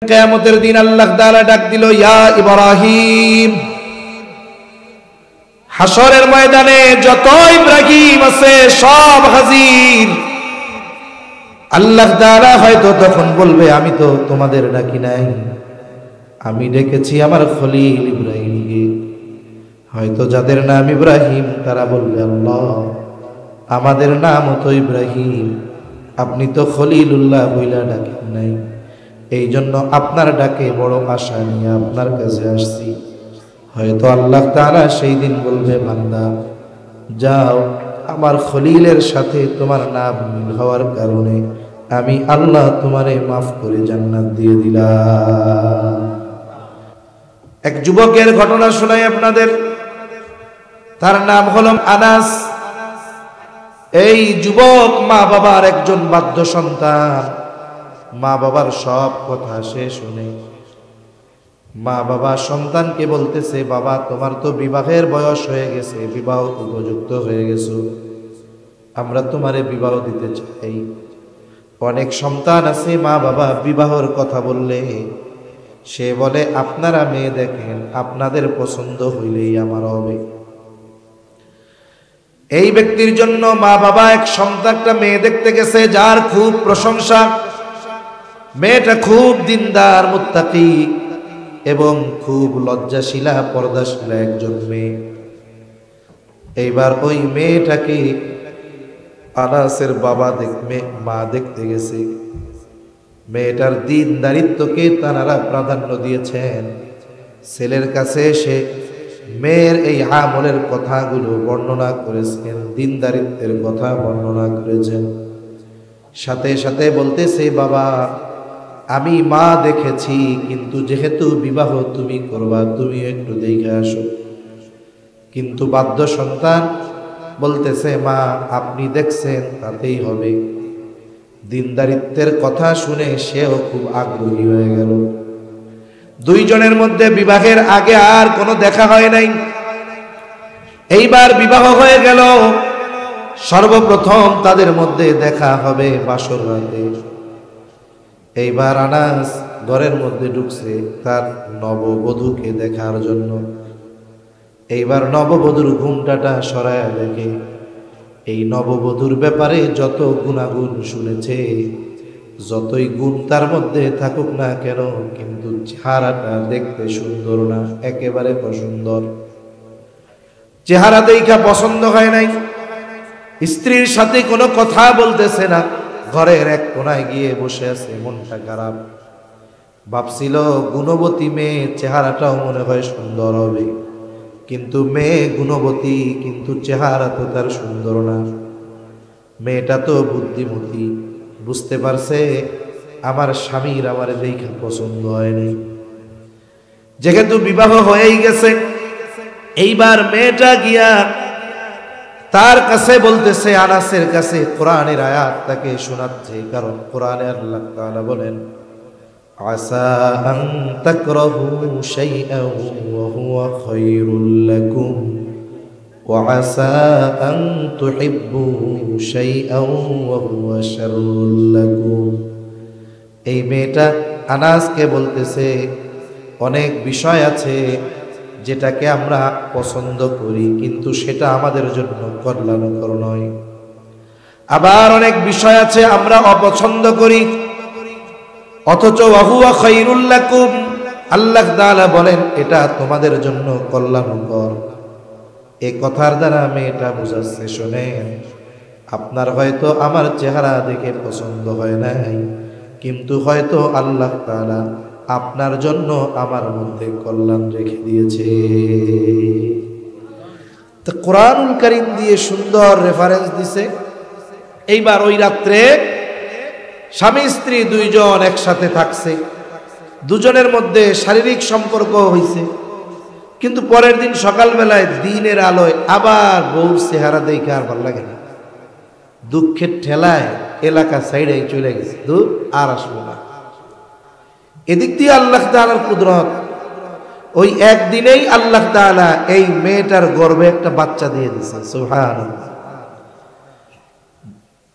কিয়ামতের দিন আল্লাহ তাআলা ডাক দিল, ইয়া ইব্রাহিম। হাসরের ময়দানে যত ইব্রাহিম আছে সব হাজির। আল্লাহ তাআলা হয়তো তখন বলবে, আমি তো তোমাদের ডাকি নাই, আমি ডেকেছি আমার খলিল ইব্রাহিমকে। হয়তো যাদের নাম ইব্রাহিম তারা বলবে, আল্লাহ আমাদের নামও তো ইব্রাহিম, আপনি তো খলিলুল্লাহ বইলা ডাকেন নাই, এই জন্য আপনার ডাকে বড় আশা নিয়ে আপনার কাছে আসছি। হয়তো আল্লাহ তাআলা সেই দিন বলবে, বান্দা যাও, আমার খলিলের সাথে তোমার নাম মিল হওয়ার কারণে আমি আল্লাহ তোমারে মাফ করে জান্নাত দিয়ে দিলাম। এক যুবকের ঘটনা শোনাই আপনাদের। তার নাম হলো আনাস। এই যুবক মা বাবার একজন বাধ্য সন্তান। মা বাবার সব কথা সে শুনে। মা বাবা সন্তানকে বলতেছে, বাবা তোমার তো বিবাহের বয়স হয়ে গেছে, বিবাহ উপযুক্ত হয়ে গেছো, আমরা তোমারে বিবাহ দিতে চাই। অনেক সন্তান আছে মা বাবা বিবাহের কথা বললে সে বলে, আপনারা মেয়ে দেখেন, আপনাদের পছন্দ হইলেই আমার হবে। এই ব্যক্তির জন্য মা বাবা এক সন্তানটা মেয়ে দেখতে গেছে, যার খুব প্রশংসা। মেয়েটা খুব দিনদার, মুত্তাকি এবং খুব লজ্জাশীলা, পর্দাশীলা একজন মেয়ে। এইবার ওই মেয়েটাকে আনাসের মা দেখতে গেছে। মেয়েটার দিনদারিত্বকে তারা প্রাধান্য দিয়েছেন। ছেলের কাছে এসে মেয়ের এই আমলের কথাগুলো বর্ণনা করেছেন, দিনদারিত্বের কথা বর্ণনা করেছেন। সাথে সাথে বলতেছে, বাবা আমি মা দেখেছি, কিন্তু যেহেতু বিবাহ তুমি করবা, তুমি একটু দেখে আসো। কিন্তু বাধ্য সন্তান বলতেছে, মা আপনি দেখছেন তাতেই হবে। দিনদারিত্বের কথা শুনে সেও খুব আগ্রহী হয়ে গেল। দুইজনের মধ্যে বিবাহের আগে আর কোনো দেখা হয় নাই। এইবার বিবাহ হয়ে গেল। সর্বপ্রথম তাদের মধ্যে দেখা হবে বাসর রাতে। এইবার আনাস ঘরের মধ্যে ঢুকছে তার নববধূকে দেখার জন্য। এইবার নববধূর ঘুমটাটা সরায়া দেখে এই নববধূর ব্যাপারে যত গুণাগুণ শুনেছে, যতই গুণ তার মধ্যে থাকুক না কেন, কিন্তু চেহারাটা দেখতে সুন্দর না, একেবারে অসুন্দর। চেহারা দেখা পছন্দ হয় নাই। স্ত্রীর সাথে কোনো কথা বলতেছে না, ঘরের এক কোনায় গিয়ে বসে আছে, মনটা খারাপ। ভাবছিল গুণবতী মেয়ে, চেহারাটাও মনে হয় সুন্দর হবে, কিন্তু মেয়ে গুণবতী কিন্তু চেহারা তো তার সুন্দর না। মেয়েটা তো বুদ্ধিমতী, বুঝতে পারছে আমার স্বামীর আমার দেখা পছন্দ হয় নাই। যেহেতু বিবাহ হয়েই গেছে, এইবার মেয়েটা গিয়া তার কাছে বলতেছে, আনাসের কাছে কোরআনের আয়াত তাকে শোনাচ্ছে। কারণ কোরআনে আল্লাহ তাআলা বলেন, আসা আন তাকরাহু শাইআন ওয়া হুয়া খায়রুল লাকুম ওয়া আসা আন তুহিব্বু শাইআন ওয়া হুয়া শাররুল লাকুম। এই মেয়েটা আনাসকে বলতেছে, অনেক বিষয় আছে যেটাকে আমরা পছন্দ করি, কিন্তু সেটা আমাদের জন্য কল্যাণকর নয়। আবার অনেক বিষয় আছে আমরা অপছন্দ করি, অথচ ওয়া হুয়া খায়রুল লাকুম, আল্লাহ তাআলা বলেন এটা তোমাদের জন্য কল্যাণকর। এই কথার দ্বারা মেয়েটা বুঝাচ্ছে, শোনেন আপনার হয়তো আমার চেহারা দেখে পছন্দ হয় নাই, কিন্তু হয়তো আল্লাহ তাআলা আপনার জন্য আমার মধ্যে কল্যাণ রেখে দিয়েছে। তো কোরআনুল কারীম দিয়ে সুন্দর রেফারেন্স দিছে। এইবার ওই রাত্রে স্বামী স্ত্রী দুইজন একসাথে থাকছে, দুজনের মধ্যে শারীরিক সম্পর্ক হয়েছে। কিন্তু পরের দিন সকালবেলায় দিনের আলোয় আবার বউর চেহারা দেখে আর ভালো লাগে না। দুঃখের ঠেলায় এলাকা সাইডে চলে গেছে, দূর আর আসবো না। এদিক দিয়ে আল্লাহ তাআলার কুদরত, ওই একদিনেই আল্লাহ তাআলা এই মেয়েটার গর্ভে একটা বাচ্চা দিয়ে দিয়েছে। সুবহানাল্লাহ।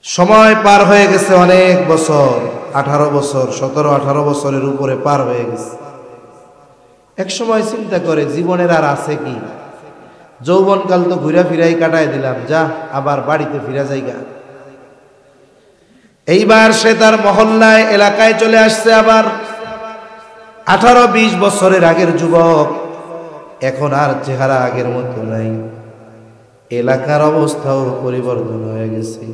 সময় পার হয়ে গেছে অনেক বছর। 18 বছর 17-18 বছরের উপরে পার হয়ে গেছে। এক সময় চিন্তা করে জীবনের আর আছে কি, যৌবনকাল তো ঘুরা ফিরাই কাটায় দিলাম, যা আবার বাড়িতে ফিরা যাইগা। এইবার সে তার মহল্লায় এলাকায় চলে আসছে। আবার 18-20 বছরের আগের যুবক, এখন আর চেহারা আগের মতো নাই। এলাকার অবস্থাও পরিবর্তন হয়ে গেছে।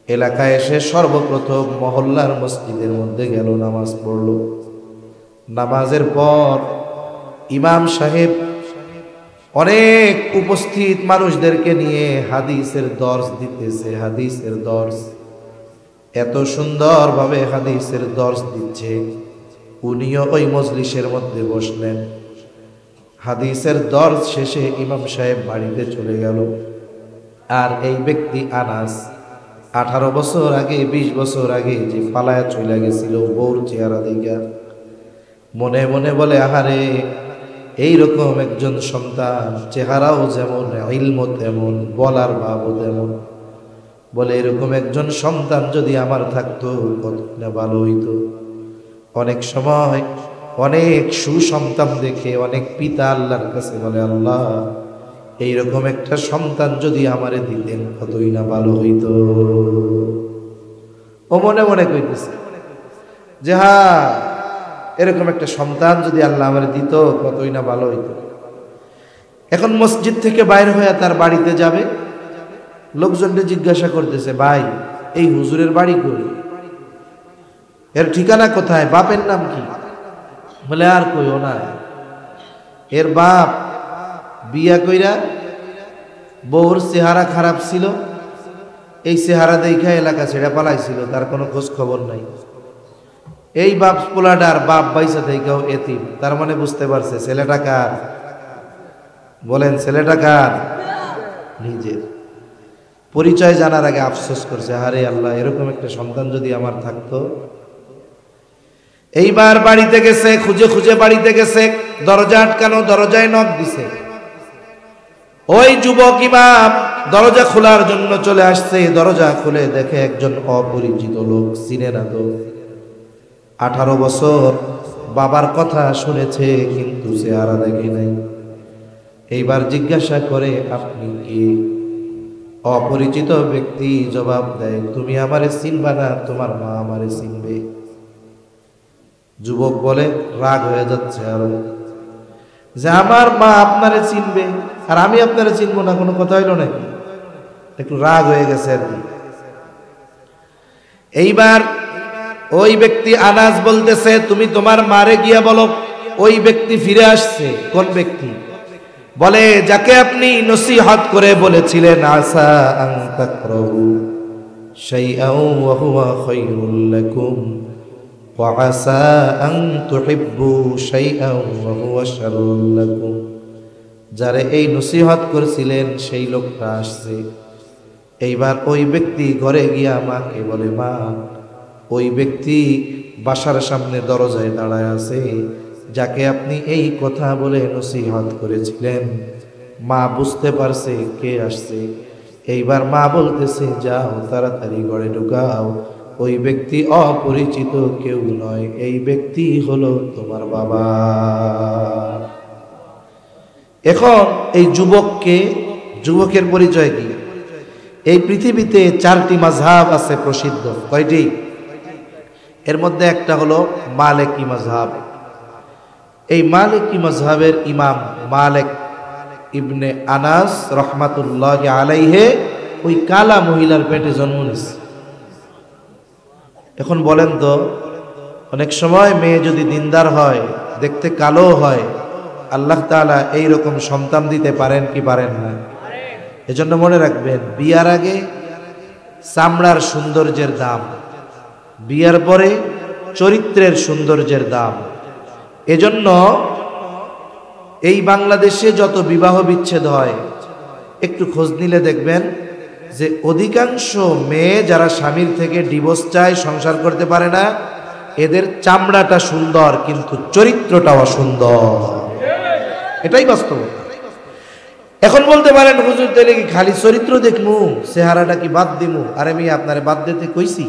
এলাকায় এসে সর্বপ্রথম মহল্লার মসজিদের মধ্যে গেল, নামাজ পড়ল। নামাজের পর ইমাম সাহেব অনেক উপস্থিত মানুষদেরকে নিয়ে হাদিসের দর্স দিতেছে। হাদিসের দর্স এত সুন্দরভাবে হাদিসের দর্স দিচ্ছে, উনিও ওই মজলিসের মধ্যে বসলেন। হাদিসের দর্স শেষে ইমাম সাহেব বাড়িতে চলে গেল। আর এই ব্যক্তি আনাস 18 বছর আগে 20 বছর আগে যে পালায়া চলে গেছিল বউর চেহারা দেখা, মনে মনে বলে, আহারে এইরকম একজন সন্তান, চেহারাও যেমন, ইলমও তেমন, বলার ভাবও তেমন। বলে এরকম একজন সন্তান যদি আমার থাকতো কত না ভালো হইতো। অনেক সময় অনেক সুসন্তান দেখে অনেক পিতা আল্লাহর কাছে বলে, আল্লাহ এইরকম একটা সন্তান যদি আমারে দিতেন কতই না ভালো হইতো। ও মনে মনে কইতেছে যে হ্যাঁ, এরকম একটা সন্তান যদি আল্লাহ আমারে দিত কতই না ভালো হইতো। এখন মসজিদ থেকে বাইর হয়ে তার বাড়িতে যাবে। লোকজনকে জিজ্ঞাসা করতেছে, ভাই এই হুজুরের বাড়ি কই, এর ঠিকানা কোথায়, বাপের নাম কি? বলে আর কইও না, এর বাপ বিয়া কইরা বউর চেহারা খারাপ ছিল, এই চেহারা দেখা এলাকা ছেড়ে পালাইছিল, তার কোনো খোঁজ খবর নাই। এই বাপ পোলাডার বাপ বাইসা থেকেও এতিম। তার মানে বুঝতে পারছে ছেলেটা কার? বলেন ছেলেটা কার? নিজের। পরিচয় জানার আগে আফসোস করছে, আরে আল্লাহ এরকম একটা সন্তান যদি আমার থাকতো। এইবার বাড়িতে গেছে, খুঁজে খুঁজে বাড়িতে গেছে, দরজা আটকানো, দরজায় নক দিছে। ওই যুবক ইমাম দরজা খোলার জন্য চলে আসছে। দরজা খুলে দেখে একজন অপরিচিত লোক, চিনে না তো। 18 বছর বাবার কথা শুনেছে কিন্তু চেহারা দেখে নাই। এইবার জিজ্ঞাসা করে, আপনি কি? অপরিচিত ব্যক্তি জবাব দেয়, তুমি আমারে চিনবা না, তোমার মা আমারে চিনবে। যুবক বলে, রাগ হয়ে যাচ্ছে আরো, যে আমার মা আপনারে চিনবে আর আমি আপনারে চিনবো না, কোনো কথা হইল নাকি? একটু রাগ হয়ে গেছে আর কি। এইবার ওই ব্যক্তি আনাস বলতেছে, তুমি তোমার মারে গিয়া বলো ওই ব্যক্তি ফিরে আসছে। কোন ব্যক্তি? বলে যাকে আপনি নসিহত করে বলেছিলেন, আসা আন তাকরাহু শাইআন ওয়া হুয়া খায়রুল লাকুম ওয়া আসা আন তুহিব্বু শাইআন ওয়া হুয়া শাররুল লাকুম। যারে এই নসিহত করেছিলেন সেই লোকটা আসছে। এইবার ওই ব্যক্তি ঘরে গিয়া মাকে বলে, মা ওই ব্যক্তি বাসার সামনে দরজায় দাঁড়ায় আছে, যাকে আপনি এই কথা বলে নসিহত করেছিলেন। মা বুঝতে পারছে কে আসছে। এইবার মা বলতেছে, যাও তাড়াতাড়ি ঘরে ঢুকাও, ওই ব্যক্তি অপরিচিত কেউ নয়, এই ব্যক্তি হলো তোমার বাবা। এখন এই যুবককে, যুবকের পরিচয় কি? এই পৃথিবীতে 4টি মাযহাব আছে প্রসিদ্ধ। কয়টি? এর মধ্যে একটা হলো মালিকি মাযহাব। এই মালিকি মাযহাবের ইমাম মালিক ইবনে আনাস রহমাতুল্লাহি আলাইহি ওই কালা মহিলার পেটে জন্ম নিয়েছে। এখন বলেন তো, অনেক সময় মেয়ে যদি দিনদার হয়, দেখতে কালো হয়, আল্লাহ তাআলা এইরকম সন্তান দিতে পারেন কি পারেন না? এজন্য মনে রাখবেন, বিয়ার আগে চামড়ার সৌন্দর্যের দাম, বিয়ার পরে চরিত্রের সৌন্দর্যের দাম। এজন্য এই বাংলাদেশে যত বিবাহ বিচ্ছেদ হয়, একটু খোঁজ নিলে দেখবেন যে অধিকাংশ মেয়ে যারা স্বামীর থেকে ডিভোর্স চায়, সংসার করতে পারে না, এদের চামড়াটা সুন্দর কিন্তু চরিত্রটা অসুন্দর। এটাই বাস্তব। এখন বলতে পারেন, হুজুর তাহলে কি খালি চরিত্র দেখমু, চেহারাটা কি বাদ দিমু? আরে আমি আপনারে বাদ দিতে কইছি?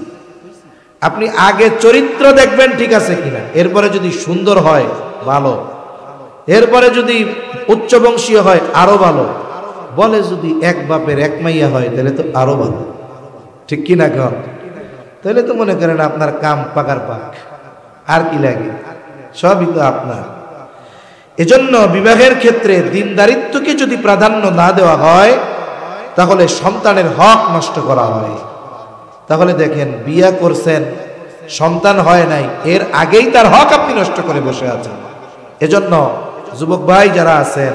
আপনি আগে চরিত্র দেখবেন ঠিক আছে কিনা, এরপরে যদি সুন্দর হয় ভালো, এরপরে যদি উচ্চবংশীয় হয় আরো ভালো, বলে যদি এক বাপের এক মাইয়া হয় তাহলে তো আরো ভালো, ঠিক কিনা কন? তাহলে তো মনে করেন আপনার কাম পাকার পাক, আর কি লাগে, সবই তো আপনার। এজন্য বিবাহের ক্ষেত্রে দিনদারিত্বকে যদি প্রাধান্য না দেওয়া হয় তাহলে সন্তানের হক নষ্ট করা হয়। তাহলে দেখেন বিয়া করছেন, সন্তান হয় নাই, এর আগেই তার হক আপনি নষ্ট করে বসে আছেন। এজন্য যুবক ভাই যারা আছেন,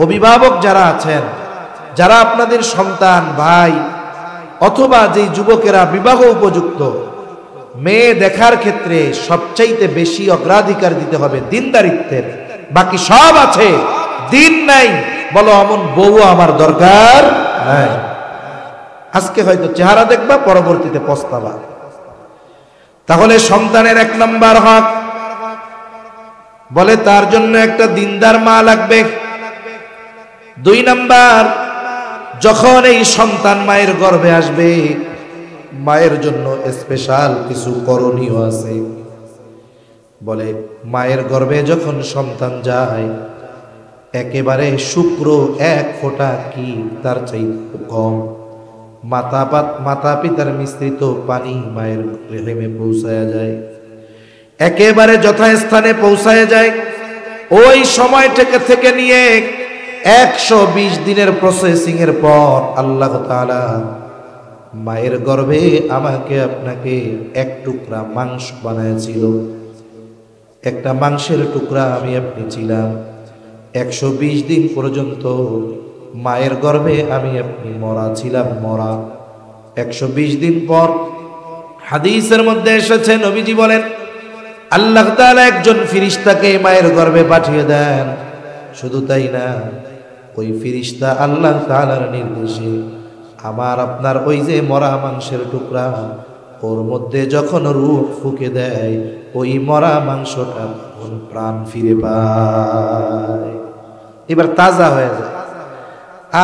অভিভাবক যারা আছেন, যারা আপনাদের সন্তান ভাই অথবা যেই যুবকেরা বিবাহ উপযুক্ত, মেয়ে দেখার ক্ষেত্রে সবচাইতে বেশি অগ্রাধিকার দিতে হবে দিনদারিত্বের। বাকি সব আছে, দিন নাই, বলো অমন বউ আমার দরকার নাই। আজকে হয়তো চেহারা দেখবা, পরবর্তীতে পস্তাবা। তাহলে সন্তানের 1 নম্বর হক, বলে তার জন্য একটা দিনদার মা লাগবে। 2 নম্বর, যখন এই সন্তান মায়ের গর্ভে আসবে মায়ের জন্য স্পেশাল কিছু করণীয় আছে। বলে মায়ের গর্ভে যখন সন্তান যায় একেবারে শুক্র 1 ফোঁটা কি তার চাইতে কম মাতা পিতার মিশ্রিত পানি মায়ের রেহেমে পৌঁছায়া যায়, একেবারে যথাস্থানে পৌঁছায় যায়। ওই সময় থেকে নিয়ে 120 দিনের প্রসেসিং এর পর আল্লাহ তাআলা মায়ের গর্ভে আমাকে আপনাকে 1 টুকরা মাংস বানাইছিল। একটা মাংসের টুকরা আমি আপনি ছিলাম। 120 দিন পর্যন্ত মায়ের গর্ভে আমি আপনি মরা ছিলাম, মরা। 120 দিন পর হাদিসের মধ্যে এসেছে, নবীজি বলেন আল্লাহ তাআলা একজন ফেরেশতাকে মায়ের গর্ভে পাঠিয়ে দেন। শুধু তাই না, ওই ফেরেশতা আল্লাহ তাআলার নির্দেশে আমার আপনার ওই যে মরা মাংসের টুকরা, ওর মধ্যে যখন রূহ ফুঁকে দেয় ওই মরা মাংসটা প্রাণ ফিরে পায়, এবার তাজা হয়ে যায়।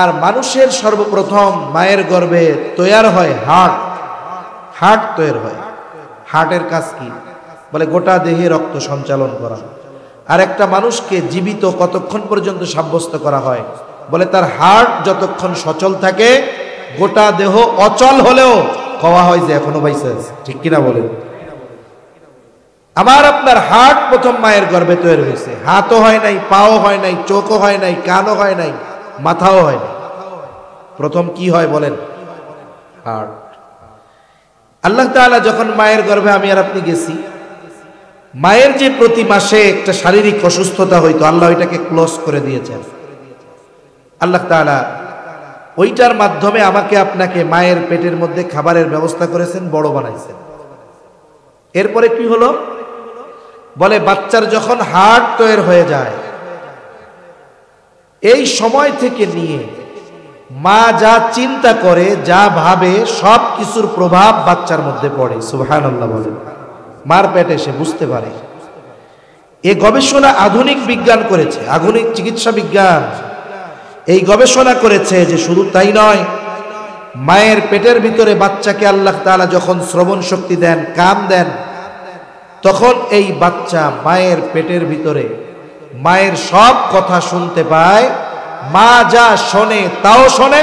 আর মানুষের সর্বপ্রথম মায়ের গর্ভে তৈয়ার হয় হার্ট তৈরি হয়। হার্টের কাজ কি? বলে গোটা দেহে রক্ত সঞ্চালন করা। আর একটা মানুষকে জীবিত কতক্ষণ পর্যন্ত সাব্যস্ত করা হয়? বলে তার হার্ট যতক্ষণ সচল থাকে, গোটা দেহ অচল হলেও কওয়া হয় যে এখনো বাইসে আছে, ঠিক কিনা বলেন? আমার আপনার হার্ট প্রথম মায়ের গর্ভে তৈরি হয়েছে। হাতও হয় নাই, পাও হয় নাই, চোখও হয় নাই, কানও হয় নাই, মাথাও হয় নাই। প্রথম কি হয় বলেন? হার্ট। আল্লাহ তাআলা যখন মায়ের গর্ভে আমি আর আপনি গেছি, মায়ের যে প্রতি মাসে একটা শারীরিক অসুস্থতা হইতো, আল্লাহ ওইটাকে ক্লোজ করে দিয়েছেন। আল্লাহ তাআলা ওইটার মাধ্যমে আমাকে আপনাকে মায়ের পেটের মধ্যে খাবারের ব্যবস্থা করেছেন, বড় বানাইছেন। এরপরে কি হলো? বলে বাচ্চার যখন হার্ট তৈরি হয়ে যায়, এই সময় থেকে নিয়ে মা যা চিন্তা করে, যা ভাবে, সব কিছুর প্রভাব বাচ্চার মধ্যে পড়ে। সুবহানাল্লাহ বলেন। মার পেটে সে বুঝতে পারে। এই গবেষণা আধুনিক বিজ্ঞান করেছে, আধুনিক চিকিৎসা বিজ্ঞান এই গবেষণা করেছে যে শুধু তাই নয়, মায়ের পেটের ভিতরে বাচ্চাকে আল্লাহ তাআলা যখন শ্রবণ শক্তি দেন, কান দেন, তখন এই বাচ্চা মায়ের পেটের ভিতরে মায়ের সব কথা শুনতে পায়। মা যা শোনে তাও শোনে,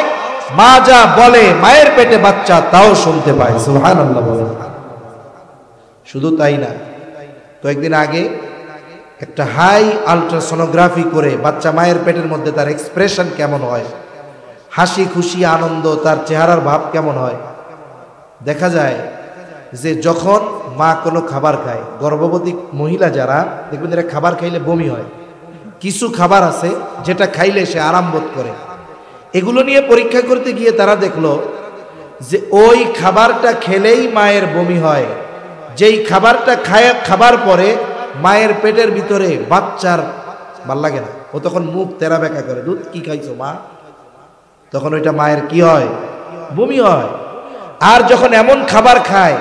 মা যা বলে মায়ের পেটে বাচ্চা তাও শুনতে পায়। সুবহানাল্লাহ বলেন। শুধু তাই না, কয়েকদিন আগে একটা হাই আল্ট্রাসোনোগ্রাফি করে বাচ্চা মায়ের পেটের মধ্যে তার এক্সপ্রেশন কেমন হয়, হাসি খুশি আনন্দ, তার চেহারার ভাব কেমন হয়, দেখা যায় যে যখন মা কোনো খাবার খায়, গর্ভবতী মহিলা যারা দেখবেন এরা খাবার খাইলে বমি হয়, কিছু খাবার আছে যেটা খাইলে সে আরাম বোধ করে। এগুলো নিয়ে পরীক্ষা করতে গিয়ে তারা দেখলো যে ওই খাবারটা খেলেই মায়ের বমি হয়, যেই খাবারটা খাবার পরে মায়ের পেটের ভিতরে বাচ্চার ভাল লাগে না, ও তখন মুখ তেরা বেঁকা করে, দুধ কি খাইছো মা, তখন ওইটা মায়ের কি হয়? বমি হয়। আর যখন এমন খাবার খায়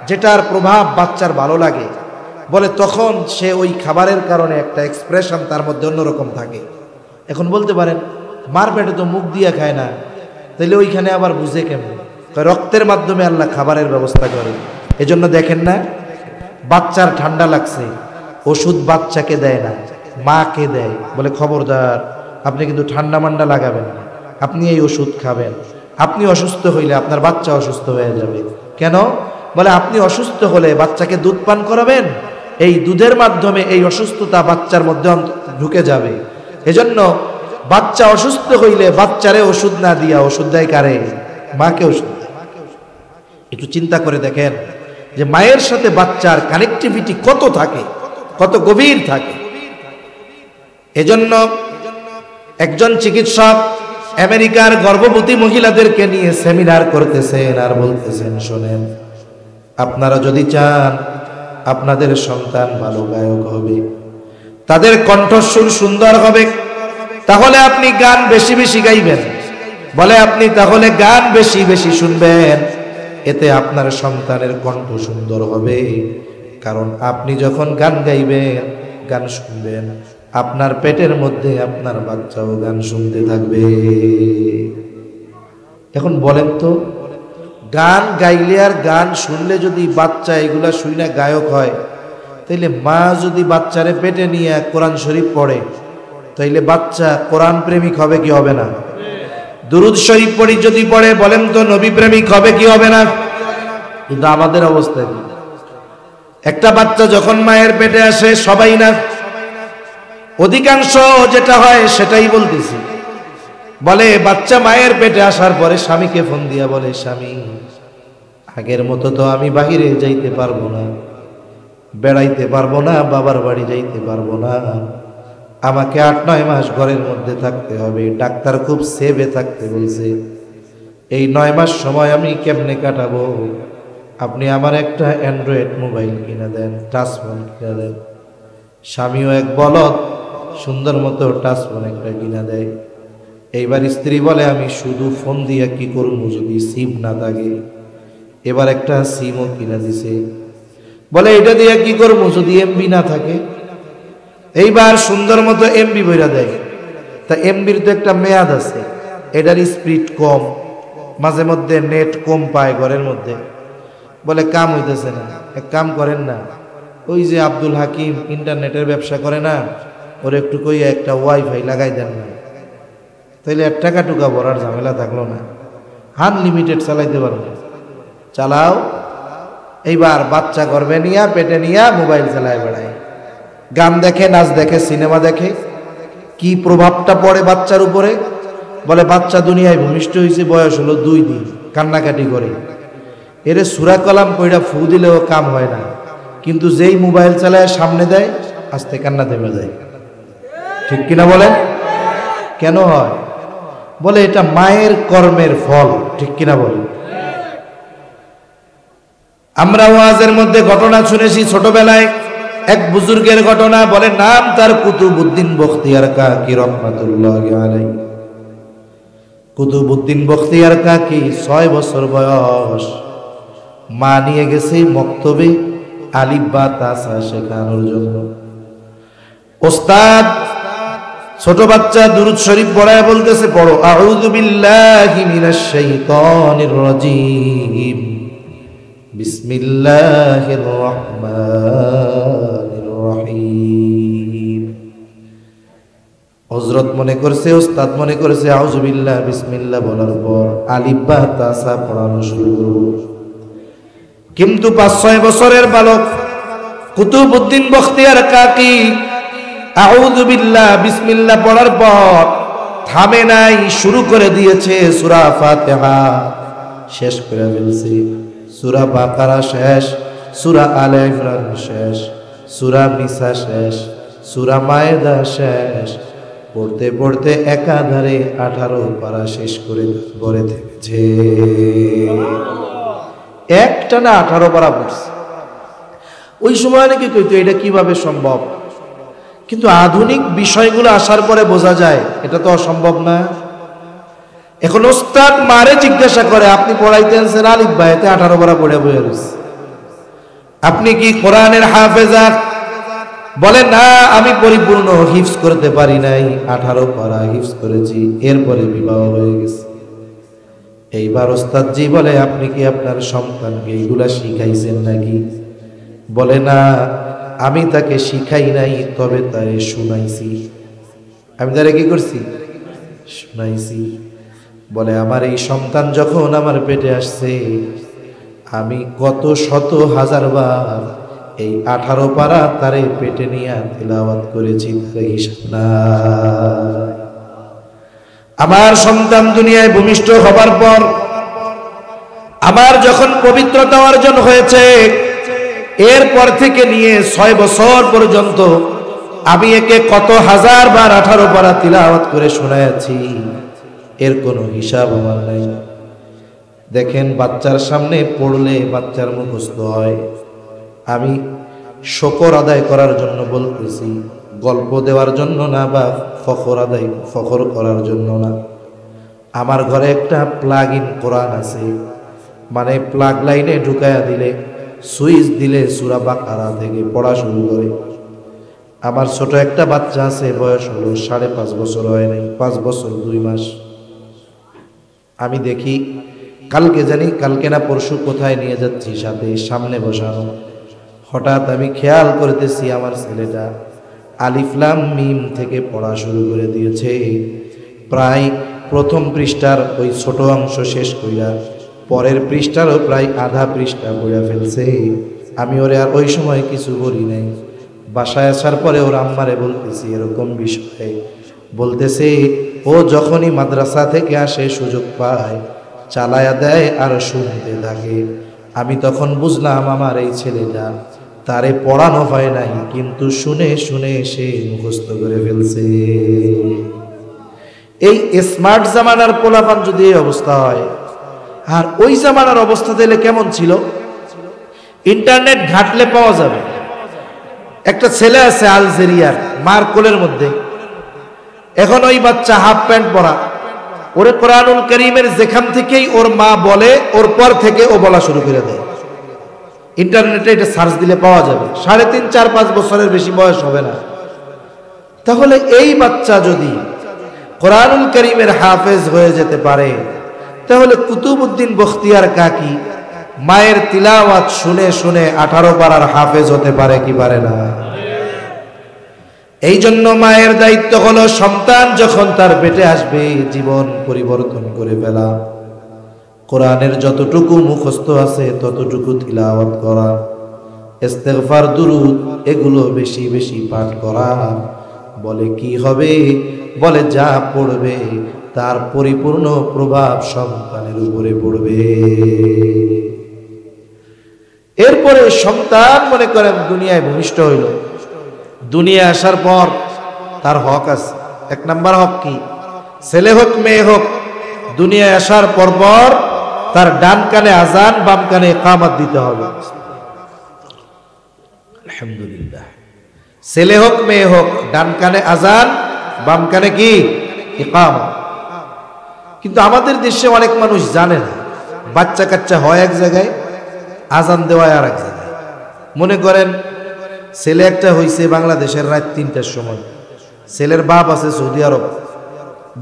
যেটার প্রভাব বাচ্চার ভালো লাগে, বলে তখন সে ওই খাবারের কারণে একটা এক্সপ্রেশন তার মধ্যে অন্যরকম থাকে। এখন বলতে পারেন মার পেটে তো মুখ দিয়া খায় না, তাহলে ওইখানে আবার বুঝে কেমন? রক্তের মাধ্যমে আল্লাহ খাবারের ব্যবস্থা করে। এজন্য দেখেন না, বাচ্চার ঠান্ডা লাগছে, ওষুধ বাচ্চাকে দেয় না, মাকে দেয়, বলে খবরদার আপনি কিন্তু ঠান্ডা মান্ডা লাগাবেন না, আপনি এই ওষুধ খাবেন, আপনি অসুস্থ হইলে আপনার বাচ্চা অসুস্থ হয়ে যাবে। কেন? বলে আপনি অসুস্থ হলে বাচ্চাকে দুধ পান করাবেন, এই দুধের মাধ্যমে এই অসুস্থতা বাচ্চার মধ্যে ঢুকে যাবে। এজন্য বাচ্চা অসুস্থ হইলে বাচ্চারে ওষুধ না দিয়া ওষুধ দেয় কারে? মাকে ওষুধ দেয়। একটু চিন্তা করে দেখেন যে মায়ের সাথে বাচ্চার কানেক্টিভিটি কত থাকে, কত গভীর থাকে। এজন্য একজন চিকিৎসক আমেরিকার গর্ভবতী মহিলাদেরকে নিয়ে সেমিনার করতেছেন আর বলতেছেন, শোনেন, আপনারা যদি চান আপনাদের সন্তান ভালো গায়ক হবে, তাদের কণ্ঠস্বর সুন্দর হবে, তাহলে আপনি গান বেশি বেশি গাইবেন। বলে আপনি তাহলে গান বেশি বেশি শুনবেন, এতে আপনার সন্তানের কণ্ঠ সুন্দর হবে। কারণ আপনি যখন গান গাইবেন, গান শুনবেন, আপনার পেটের মধ্যে আপনার বাচ্চাও গান শুনতে থাকবে। এখন বলেন তো, গান গাইলে আর গান শুনলে যদি বাচ্চা এগুলা শুনে গায়ক হয়, তাইলে মা যদি বাচ্চারে পেটে নিয়ে কোরআন শরীফ পড়ে, তাইলে বাচ্চা কোরআন প্রেমিক হবে কি হবে না? দুরুদ শরীফ পড়ি যদি পড়ে, বলেন তো নবী প্রেমিক হবে কি হবে না? কিন্তু আমাদের অবস্থা কি? একটা বাচ্চা যখন মায়ের পেটে আসে, সবাই না, অধিকাংশ যেটা হয় সেটাই বলতেছি। বলে বাচ্চা মায়ের পেটে আসার পরে স্বামীকে ফোন দিয়া বলে, স্বামী, আগের মতো তো আমি বাহিরে যাইতে পারবো না, বেড়াইতে পারবো না, বাবার বাড়ি যাইতে পারবো না, আমাকে 8-9 মাস ঘরের মধ্যে থাকতে হবে, ডাক্তার খুব সেভে থাকতে বলছে, এই 9 মাস সময় আমি কেমনে কাটাবো? আপনি আমার একটা অ্যান্ড্রয়েড মোবাইল কিনে দেন, টাচ ফোন কিনে দেন। স্বামীও এক বলদ, সুন্দর মতো টাচ ফোন একটা কিনা দেয়। এইবার স্ত্রী বলে, আমি শুধু ফোন দিয়ে কি করবো যদি সিম না থাকে? এবার একটা সিমও কিনা দিছে। বলে এটা দিয়ে কি করবো যদি এমবি না থাকে? এইবার সুন্দর মতো এমবি বইরা দেয়। তা এমবির তো একটা মেয়াদ আছে, এটার স্পিড কম, মাঝে মধ্যে নেট কম পায় ঘরের মধ্যে। বলে কাম হইতেছে না, এক কাম করেন না, ওই যে আব্দুল হাকিম ইন্টারনেটের ব্যবসা করে না, ওর একটু কইয়া একটা ওয়াইফাই লাগাই দেন না, তাইলে 1 টাকা টুকা ভরার ঝামেলা থাকলো না, আনলিমিটেড চালাইতে পারবে। চালাও। এইবার বাচ্চা গর্ভে নিয়া পেটে নিয়া মোবাইল চালায় বেড়ায়, গান দেখে, নাচ দেখে, সিনেমা দেখে। কি প্রভাবটা পড়ে বাচ্চার উপরে? বলে বাচ্চা দুনিয়ায় ভূমিষ্ঠ হয়েছে, বয়স হলো 2 দিন, কান্নাকাটি করে। এরে সূরা কলাম কইরা ফু দিলেও কাম হয় না, কিন্তু যেই মোবাইল চালায় সামনে দেয়, আস্তে কান্না থেমে যায়। ঠিক কিনা বলেন? কেন হয়? বলে এটা মায়ের কর্মের ফল। ঠিক কিনা বলেন? আমরা ওয়াজের মধ্যে ঘটনা শুনেছি ছোটবেলায়, এক বুজুর্গের ঘটনা। বলে নাম তার কুতুবউদ্দিন বখতিয়ার কাকি রহমাতুল্লাহি আলাইহি। কুতুবউদ্দিন বখতিয়ার কাকি 6 বছর বয়স, মা নিয়ে গেছে মক্তবে আলিফ বা তাসা শেখানোর জন্য। ওস্তাদ ছোট বাচ্চা দুরূদ শরীফ পড়ায় বলতেছে, পড়ো আউযু বিল্লাহি মিনাশ শাইতানির রাজীম, বিসমিল্লাহির রহমানির রহিম। হযরত মনে করছে, ওস্তাদ মনে করেছে আউযু বিল্লাহ বিসমিল্লাহ বলার পর আলিফ বা তাসা পড়ানো শুরু করব। কিন্তু 5-6 বছরের বালক কুতুবউদ্দিন বখতিয়ার কাকি আউযু বিল্লাহ বিসমিল্লাহ পড়ার পর থামে নাই, শুরু করে দিয়েছে সূরা ফাতিহা, শেষ করে ফেলছে। সূরা বাকারা শেষ, সূরা আলে ইমরান শেষ, সূরা নিসা শেষ, সূরা মায়েদা শেষ। পড়তে পড়তে একাধারে 18 পারা শেষ করে ঘরে থেমেছে। একটানা 18 পারা পড়ছে। ওই সময় নাকি কইতো এটা কিভাবে সম্ভব, কিন্তু আধুনিক বিষয়গুলো আসার পরে বোঝা যায় এটা তো অসম্ভব না। এখন ওস্তাদ মারে জিজ্ঞাসা করে, আপনি পড়াইতেছেন আলিফ বা এতে 18 পারা পড়ে বইয়া রয়েছে, আপনি কি কোরআনের হাফেজা? বলে না, আমি পরিপূর্ণ হিফজ করতে পারি নাই, 18 পারা হিফজ করেছি, এরপরে বিবাহ হয়ে গেছে। এইবার ওস্তাদজি বলে, আপনি কি আপনার সন্তানকে এইগুলা শিখাইছেন নাকি? বলে, না, আমি তাকে শিখাই নাই, তবে তারে শুনাইছি। আমি তারে কি করছি? শুনাইছি। বলে, আমার এই সন্তান যখন আমার পেটে আসছে, আমি কত শত হাজার বার এই 18 পারা তারে পেটে নিয়ে তিলাওয়াত করেছি, তার হিসাব নাই। আমার সন্তান দুনিয়ায় ভূমিষ্ঠ হবার পর আমার যখন পবিত্রতা অর্জন হয়েছে, এরপর থেকে নিয়ে 6 বছর পর্যন্ত আমি একে কত হাজার বার 18 পারা তিলাওয়াত করে শোনায়াছি, এর কোনো হিসাব আমার নাই। দেখেন, বাচ্চার সামনে পড়লে বাচ্চার মুখস্থ হয়। আমি শকর আদায় করার জন্য বলতেছি, গল্প দেওয়ার জন্য না, বা ফখর করার জন্য না। আমার ঘরে একটা প্লাগ ইন কোরআন আছে, মানে প্লাগ লাইনে ঢুকায়া দিলে, সুইচ দিলে সূরা বাকারা থেকে পড়া শুরু করে। আমার ছোট একটা বাচ্চা আছে, বয়স হলো 5.5 বছর, হয় নাই, 5 বছর 2 মাস। আমি দেখি কালকে না পরশু কোথায় নিয়ে যাচ্ছি, সাথে সামনে বসানো। হঠাৎ আমি খেয়াল করতেছি আমার ছেলেটা আলিফ লাম মিম থেকে পড়া শুরু করে দিয়েছে। প্রায় প্রথম পৃষ্ঠার ওই ছোট অংশ শেষ কইরা পরের পৃষ্ঠারও প্রায় আধা পৃষ্ঠা পড়ে ফেলছে। আমি ওরে আর ওই সময় কিছু বলি নাই। বাসায় আসার পরে ওর আম্মারে বলতেছি এরকম বিষয়ে, বলতেছে ও যখনই মাদ্রাসা থেকে আসে সুযোগ পায় চালায়া দেয় আর শুনতে থাকে। আমি তখন বুঝলাম আমার এই ছেলেটা, তারে পড়ানো হয় নাই, কিন্তু শুনে শুনে সে মুখস্থ করে ফেলছে। এই স্মার্ট জামানার পোলাপান যদি এই অবস্থা হয়, আর ওই জামানার অবস্থা দিলে কেমন ছিল? ইন্টারনেট ঘাটলে পাওয়া যাবে। একটা ছেলে আছে আলজেরিয়ার, মার কোলের মধ্যে, এখন ওই বাচ্চা হাফ প্যান্ট পরা, ওরে কোরআনুল কারীমের যেখান থেকেই ওর মা বলে, ওর পর থেকে ও বলা শুরু করে দেয়। ইন্টারনেটে এটা সার্চ দিলে পাওয়া যাবে। 3.5, 4, 5 বছরের বেশি বয়স হবে না। তাহলে এই বাচ্চা যদি কোরআনুল কারীমের হাফেজ হয়ে যেতে পারে, তাহলে কুতুবউদ্দিন বখতিয়ার কাকি মায়ের তিলাওয়াত শুনে শুনে 18 পারার হাফেজ হতে পারে কি পারে না? এই জন্য মায়ের দায়িত্ব হলো সন্তান যখন তার পেটে আসবে জীবন পরিবর্তন করে ফেলা। কোরআনের যতটুকু মুখস্থ আছে ততটুকু তিলাওয়াত করা, ইস্তেগফার দুরূদ এগুলো বেশি বেশি পাঠ করা। বলে কি হবে? বলে যা পড়বে তার পরিপূর্ণ প্রভাব সন্তানের উপরে পড়বে। এরপরে সন্তান মনে করেন দুনিয়ায় ভূমিষ্ঠ হইল, দুনিয়া আসার পর তার হক আছে। 1 নাম্বার হক কি? ছেলে হোক মেয়ে হোক, দুনিয়ায় আসার পর তার ডান কানে আজান, বাম কানে ইকামত দিতে হবে। আলহামদুলিল্লাহ। ছেলে হোক মেয়ে হোক, ডান কানে আজান, বাম কানে কি? ইকামত। কিন্তু আমাদের দেশে অনেক মানুষ জানে না, বাচ্চা কাচ্চা হয় এক জায়গায়, আজান দেওয়া আর এক জায়গায়। মনে করেন ছেলে একটা হইছে বাংলাদেশের রাত 3টার সময়, ছেলের বাপ আছে সৌদি আরব,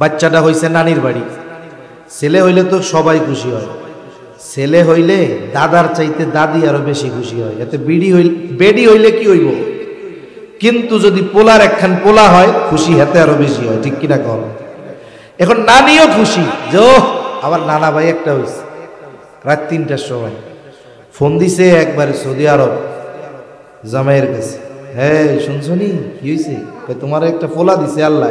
বাচ্চাটা হইছে নানির বাড়ি। ছেলে হইলে তো সবাই খুশি হয়, ছেলে হইলে দাদার চাইতে দাদি আরো বেশি খুশি হয়। এতে বেডি হইলে কি হইব? কিন্তু যদি পোলার একখান পোলা হয়, খুশি হাতে আরো বেশি হয়, ঠিক কিনা কর? এখন নানিও খুশি যে আবার নানা ভাই একটা হইছে। রাত 3টার সময় ফোন দিছে একবারে সৌদি আরব জামাইয়ের কাছে, হ্যাঁ শুনছনি কি হয়েছে? তোমার একটা পোলা দিছে আল্লাহ।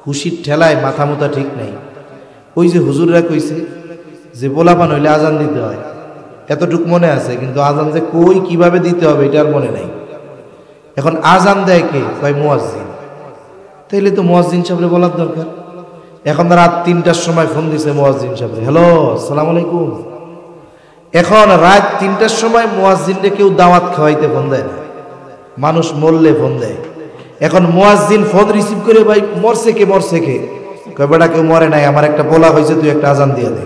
খুশির ঠেলায় মাথা মুথা ঠিক নাই। ওই যে হুজুররা কইছে যে পোলাপান হইলে আজান দিতে হয়, এতটুক মনে আছে, কিন্তু আজান যে কই কিভাবে দিতে হবে এটা আর মনে নাই। এখন আজান দেয় কে? কয় মুয়াজ্জিন। তাইলে তো মুয়াজ্জিন সাহেবরে বলার দরকার। এখন রাত 3টার সময় ফোন দিছে মুয়াজ্জিন সাহেবরে, হ্যালো আসসালামু আলাইকুম। এখন রাত 3টার সময় মুয়াজ্জিনকে কেউ দাওয়াত খাওয়াইতে ফোন দেয় না, মানুষ মরলে ফোন দেয়। এখন মুয়াজ্জিন ফোন রিসিভ করে, ভাই মরছে কে? মরছে কে? কয় বেটা কেউ মরে নাই, আমার একটা পোলা হয়েছে, তুই একটা আজান দিয়ে দে।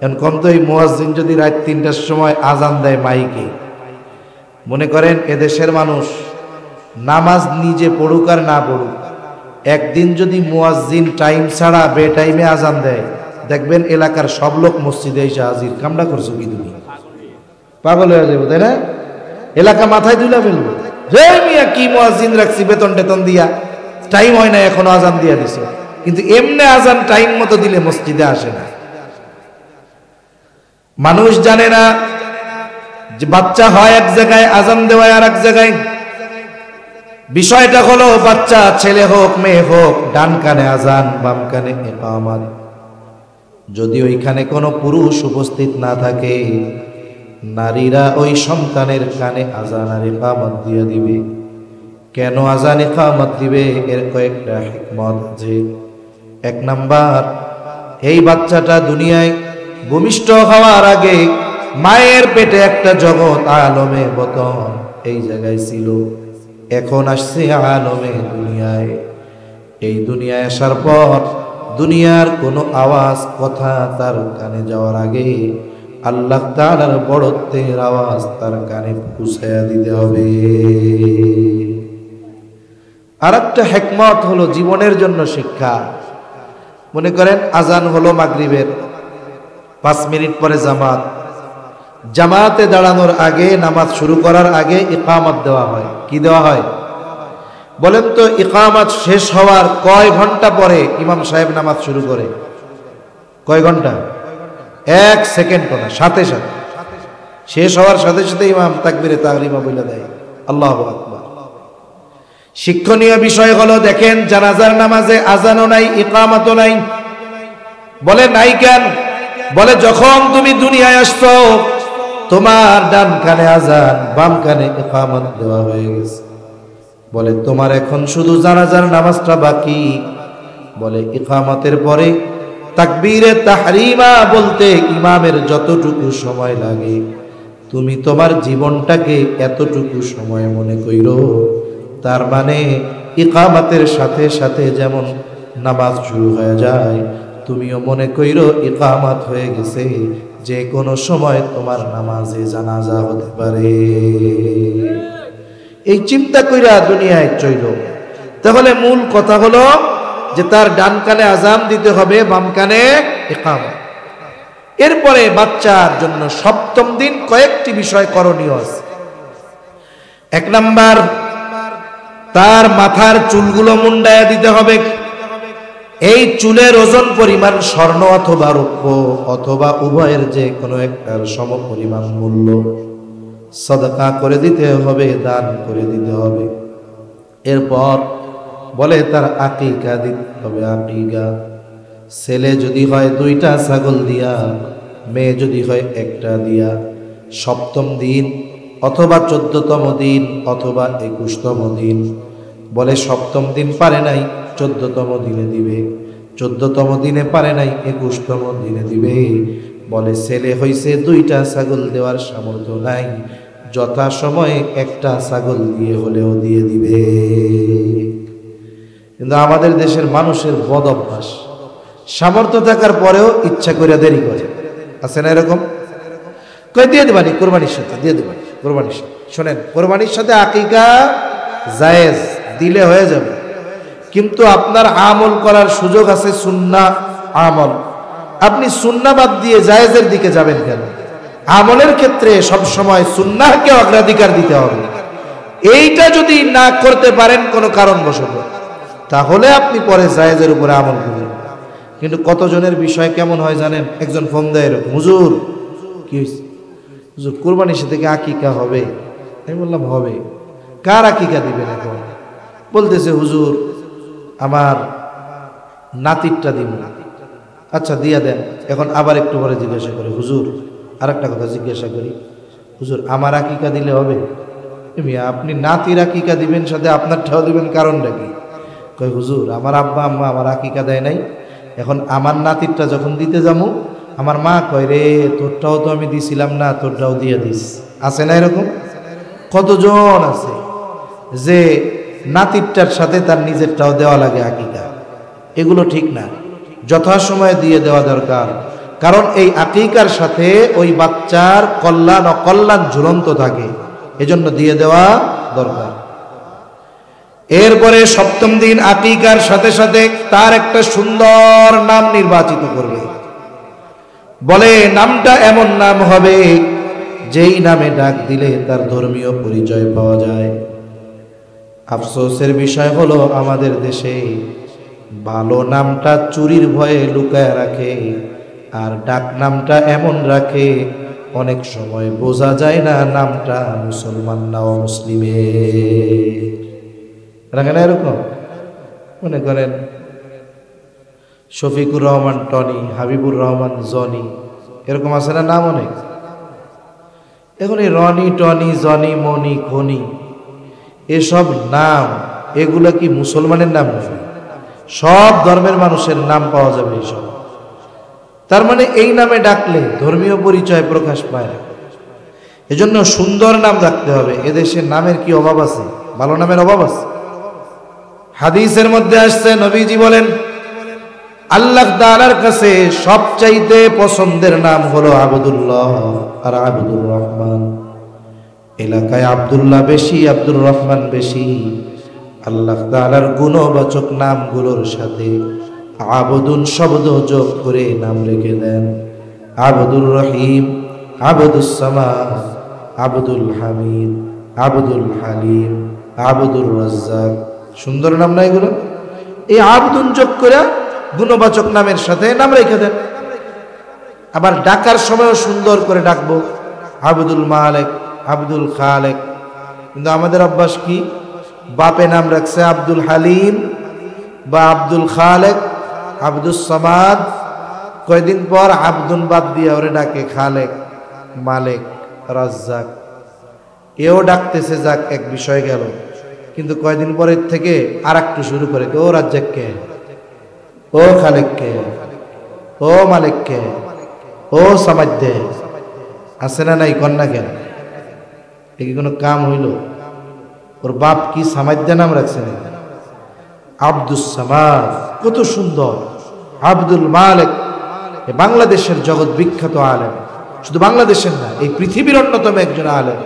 এখন কম তো এই মুয়াজ্জিন যদি রাত 3টার সময় আজান দেয় মাইকে, মনে করেন এদেশের মানুষ নামাজ নিজে পড়ুক আর না পড়ুক, একদিন যদি মুয়াজ্জিন টাইম ছাড়া বে টাইমে আজান দেয়, দেখবেন এলাকার সব লোক মসজিদে এসে হাজির। কামড়া করছো কি তুমি? পাগল হয়ে যাবো, তাই না? এলাকা মাথায় তুলে ফেলবো, হে মিয়া কি মুয়াজ্জিন রাখছি বেতন টেতন দিয়া, টাইম হয় না এখনো আজান দিয়া দিছো। কিন্তু এমনি আজান টাইম মতো দিলে মসজিদে আসে না। মানুষ জানে না যে বাচ্চা হয় এক জায়গায়, আজান দেওয়ায় আর এক জায়গায়। বিষয়টা হলো বাচ্চা ছেলে হোক মেয়ে হোক, ডান কানে আজান বাম কানে ইকামত। যদি ওইখানে কোনো পুরুষ উপস্থিত না থাকে, নারীরা ওই সন্তানের কানে আজান আর ইকামত দিয়ে দিবে। কেন আজান ইকামত দিবে? এর কয়েকটা হিকমত আছে। এক নাম্বার, এই বাচ্চাটা দুনিয়ায় ভূমিষ্ঠ হওয়ার আগে মায়ের পেটে একটা জগৎ আলমে বতন এই জায়গায় ছিল, এখন আসছে আলমে দুনিয়ায়। এই দুনিয়ায় আসার পর দুনিয়ার কোনো আওয়াজ কথা তার কানে যাওয়ার আগে আল্লাহ তাআলার বড়ত্বের আওয়াজ তার কানে পৌঁছায়া দিতে হবে। আর একটা হিকমত হলো জীবনের জন্য শিক্ষা। মনে করেন আজান হলো মাগরিবের, 5 মিনিট পরে জামাত। জামাতে দাঁড়ানোর আগে, নামাজ শুরু করার আগে ইকামত দেওয়া হয়। কি দেওয়া হয় বলেন তো? ইকামত শেষ হওয়ার কয় ঘন্টা পরে ইমাম সাহেব নামাজ শুরু করে? কয় ঘন্টা? 1 সেকেন্ডও না, সাথে সাথে শেষ হওয়ার সাথে সাথে ইমাম তাকবীরে তাহরিমা বলে দেয়, আল্লাহু আকবার। শিক্ষণীয় বিষয় হলো, দেখেন জানাজার নামাজে আজানও নাই ইকামতও নাই। বলে নাই কেন? বলে যখন তুমি দুনিয়ায় আসছো তোমার ডান কানে আজান বাম কানে ইকামত দেওয়া হয়ে গেছে। বলে তোমার এখন শুধু জানাজার নামাজটা বাকি। বলে ইকামতের পরে তাকবীরে তাহরিমা বলতে ইমামের যতটুকু সময় লাগে তুমি তোমার জীবনটাকে এতটুকু সময় মনে কইরো। তার মানে ইকামতের সাথে সাথে যেমন নামাজ শুরু হয়ে যায়, তুমিও মনে কইরো ইকামত হয়ে গেছে, যে কোনো সময় তোমার নামাজে জানাজা হতে পারে। এই চিন্তা কইরা দুনিয়ায় চইল। তাহলে মূল কথা হলো যে তার ডান কানে আজান দিতে হবে, বাম কানে ইকামত। এরপরে বাচ্চার জন্য সপ্তম দিন কয়েকটি বিষয় করণীয় আছে। 1 নাম্বার, তার মাথার চুলগুলো মুন্ডায়া দিতে হবে। এই চুলের ওজন পরিমাণ স্বর্ণ অথবা রৌপ্য অথবা উভয়ের যে কোনো একটার সম পরিমাণ মূল্য সাদাকা করে দিতে হবে, দান করে দিতে হবে। এরপর বলে তার আকিকা দিতে হবে। আকিকা, ছেলে যদি হয় 2টা ছাগল দিয়া, মেয়ে যদি হয় 1টা দিয়া। সপ্তম দিন অথবা 14তম দিন অথবা 21তম দিন। বলে সপ্তম দিন পারে নাই 14তম দিনে দিবে, 14তম দিনে পারে নাই 21তম দিনে দিবে। বলে ছেলে হইছে 2টা ছাগল দেওয়ার সামর্থ্য নাই, যথা সময়ে 1টা ছাগল দিয়ে হলেও দিয়ে দিবে। কিন্তু আমাদের দেশের মানুষের বদ অভ্যাস, সামর্থ্য থাকার পরেও ইচ্ছা করে দেরি করে। আছে না এরকম? কই দিয়ে দিবানি, কোরবানির সাথে দিয়ে দিবানি, কোরবানির সাথে। শোনেন, কোরবানির সাথে আকিকা জায়েজ, দিলে হয়ে যাবে, কিন্তু আপনার আমল করার সুযোগ আছে, সুন্নাহ আমল। আপনি সুন্নাহ বাদ দিয়ে জায়েজের দিকে যাবেন কেন? আমলের ক্ষেত্রে সব সময় সুন্নাহকে অগ্রাধিকার দিতে হবে। এইটা যদি না করতে পারেন কোনো কারণবশত, তাহলে আপনি পরে জায়েজের উপরে আমল করবেন। কিন্তু কতজনের বিষয় কেমন হয় জানেন? একজন ফোন দেয়, হুজুর কি হয়েছে? হুজুর কুরবানির সাথে কি আকিকা হবে? আমি বললাম হবে। কার আকিকা দিবেন এখন? বলতেছে হুজুর আমার নাতিরটা দিব। আচ্ছা দিয়া দেন। এখন আবার একটু পরে জিজ্ঞাসা করে, হুজুর আর একটা কথা জিজ্ঞাসা করি, হুজুর আমার আকিকা দিলে হবে? আপনি নাতির আকিকা দিবেন, সাথে আপনারটাও দিবেন, কারণটা কি? কয় হুজুর আমার আব্বা আম্মা আমার আকিকা দেয় নাই, এখন আমার নাতিরটা যখন দিতে যাবো আমার মা কয় রে তোরটাও তো আমি দিছিলাম না, তোরটাও দিয়ে দিস। আছে না এরকম? কতজন আছে যে নাতিরটার সাথে তার নিজেরটাও দেওয়া লাগে আকিকা। এগুলো ঠিক না, যথাসময়ে দিয়ে দেওয়া দরকার। কারণ এই আকিকার সাথে ওই বাচ্চার কল্যাণ অকল্যাণ ঝুলন্ত থাকে, এজন্য দিয়ে দেওয়া দরকার। এরপরে সপ্তম দিন আকিকার সাথে সাথে তার একটা সুন্দর নাম নির্বাচিত করবে। বলে নামটা এমন নাম হবে যেই নামে ডাক দিলে তার ধর্মীয় পরিচয় পাওয়া যায়। আফসোসের বিষয় হলো আমাদের দেশে ভালো নামটা চুরির ভয়ে লুকায় রাখে, আর ডাক নামটা এমন রাখে অনেক সময় বোঝা যায় না নামটা মুসলমান না অমুসলিমের। রাখে না এরকম? মনে করেন শফিকুর রহমান টনি, হাবিবুর রহমান জনি, এরকম আছে না নাম অনেক। এখন এই রনি টনি জনি মনি খনি এসব নাম, এগুলা কি মুসলমানের নাম? সব ধর্মের মানুষের নাম পাওয়া যাবে এইসব। তার মানে এই নামে ডাকলে ধর্মীয় পরিচয় প্রকাশ পায়। এজন্য সুন্দর নাম রাখতে হবে। এদেশের নামের কি অভাব আছে? ভালো নামের অভাব আছে। হাদিসের মধ্যে আসছে, নবীজি বলেন আল্লাহ তাআলার কাছে সবচাইতে পছন্দের নাম হলো আবদুল্লাহ আর আব্দুর রহমান। এলাকায় আব্দুল্লাহ বেশি, আব্দুর রহমান বেশি। আল্লাহ তাআলার গুণবাচক নামগুলোর সাথে আবদুন শব্দ যোগ করে নাম রেখে দেন। আবদুর রহিম, আবদুস সামাদ, আবদুল হামিদ, আবদুল হালিম, আবদুর রাজ্জাক। সুন্দর নাম না এগুলো? এই আবদুন যোগ করে গুণবাচক নামের সাথে নাম রেখে দেন। আবার ডাকার সময়ও সুন্দর করে ডাকবো, আব্দুল মালিক, আব্দুল খালেক। কিন্তু আমাদের অভ্যাস কি? বাপে নাম রাখছে আব্দুল হালিম বা আব্দুল খালেক, আব্দুস সামাদ, কয়দিন পর আব্দুল বাদ দিয়ে ওরে ডাকে খালেক, মালিক, রাজ্জাক। এও ডাকতেছে, যাক এক বিষয় গেল। কিন্তু কয়দিন পরের থেকে আর একটু শুরু করে, ও রাজ্জাক কে, ও খালেক কে, ও মালিক কে, ও সামাদ দে। আছে না নাই? কন্যা কেন? এ কি কোনো কাম হইল? ওর বাপ কি সামাদ্দা নাম রাখছে না? আব্দুস সামাদ, কত সুন্দর। আব্দুল মালিক, বাংলাদেশের জগৎ বিখ্যাত আলেম। শুধু বাংলাদেশের না, এই পৃথিবীর অন্যতম একজন আলেম।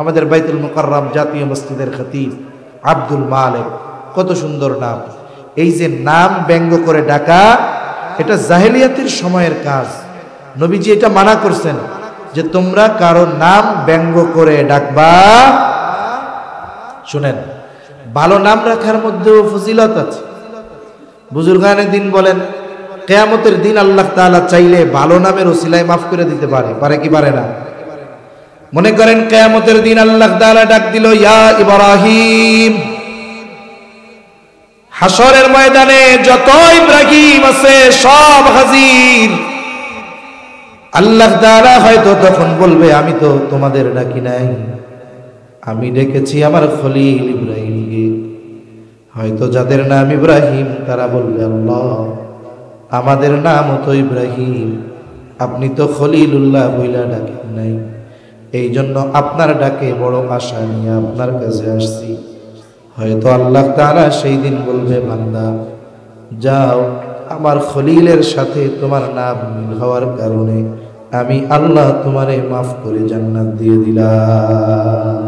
আমাদের বাইতুল মুকাররম জাতীয় মসজিদের খতিব আব্দুল মালিক, কত সুন্দর নাম। এই যে নাম ব্যঙ্গ করে ডাকা, এটা জাহেলিয়াতের সময়ের কাজ। নবীজি এটা মানা করছেন যে তোমরা কারো নাম ব্যঙ্গ করে ডাকবা। শুনেন, ভালো নাম রাখার মধ্যেও ফজিলত আছে। বুজুর্গানে দিন বলেন, কিয়ামতের দিন আল্লাহ তাআলা চাইলে ভালো নামের ওসিলায় মাফ করে দিতে পারে। পারে কি পারে না? মনে করেন কিয়ামতের দিন আল্লাহ তাআলা ডাক দিল, ইয়া ইব্রাহিম। হাসরের ময়দানে যত ইব্রাহিম আছে সব হাজির। আল্লাহ তাআলা হয়তো তখন বলবে, আমি তো তোমাদের ডাকি নাই, আমি ডেকেছি আমার খলিল ইব্রাহিমকে। হয়তো যাদের নাম ইব্রাহিম তারা বলবে, আল্লাহ আমাদের নাম তো ইব্রাহিম, আপনি তো খলিলুল্লাহ বইলা ডাকেন নাই, এই জন্য আপনার ডাকে বড় আশা নিয়ে আপনার কাছে আসছি। হয়তো আল্লাহ তাআলা সেই দিন বলবে, বান্দা যাও, আমার খলিলের সাথে তোমার নাম মিল হওয়ার কারণে আমি আল্লাহ তোমারে মাফ করে জান্নাত দিয়ে দিলাম।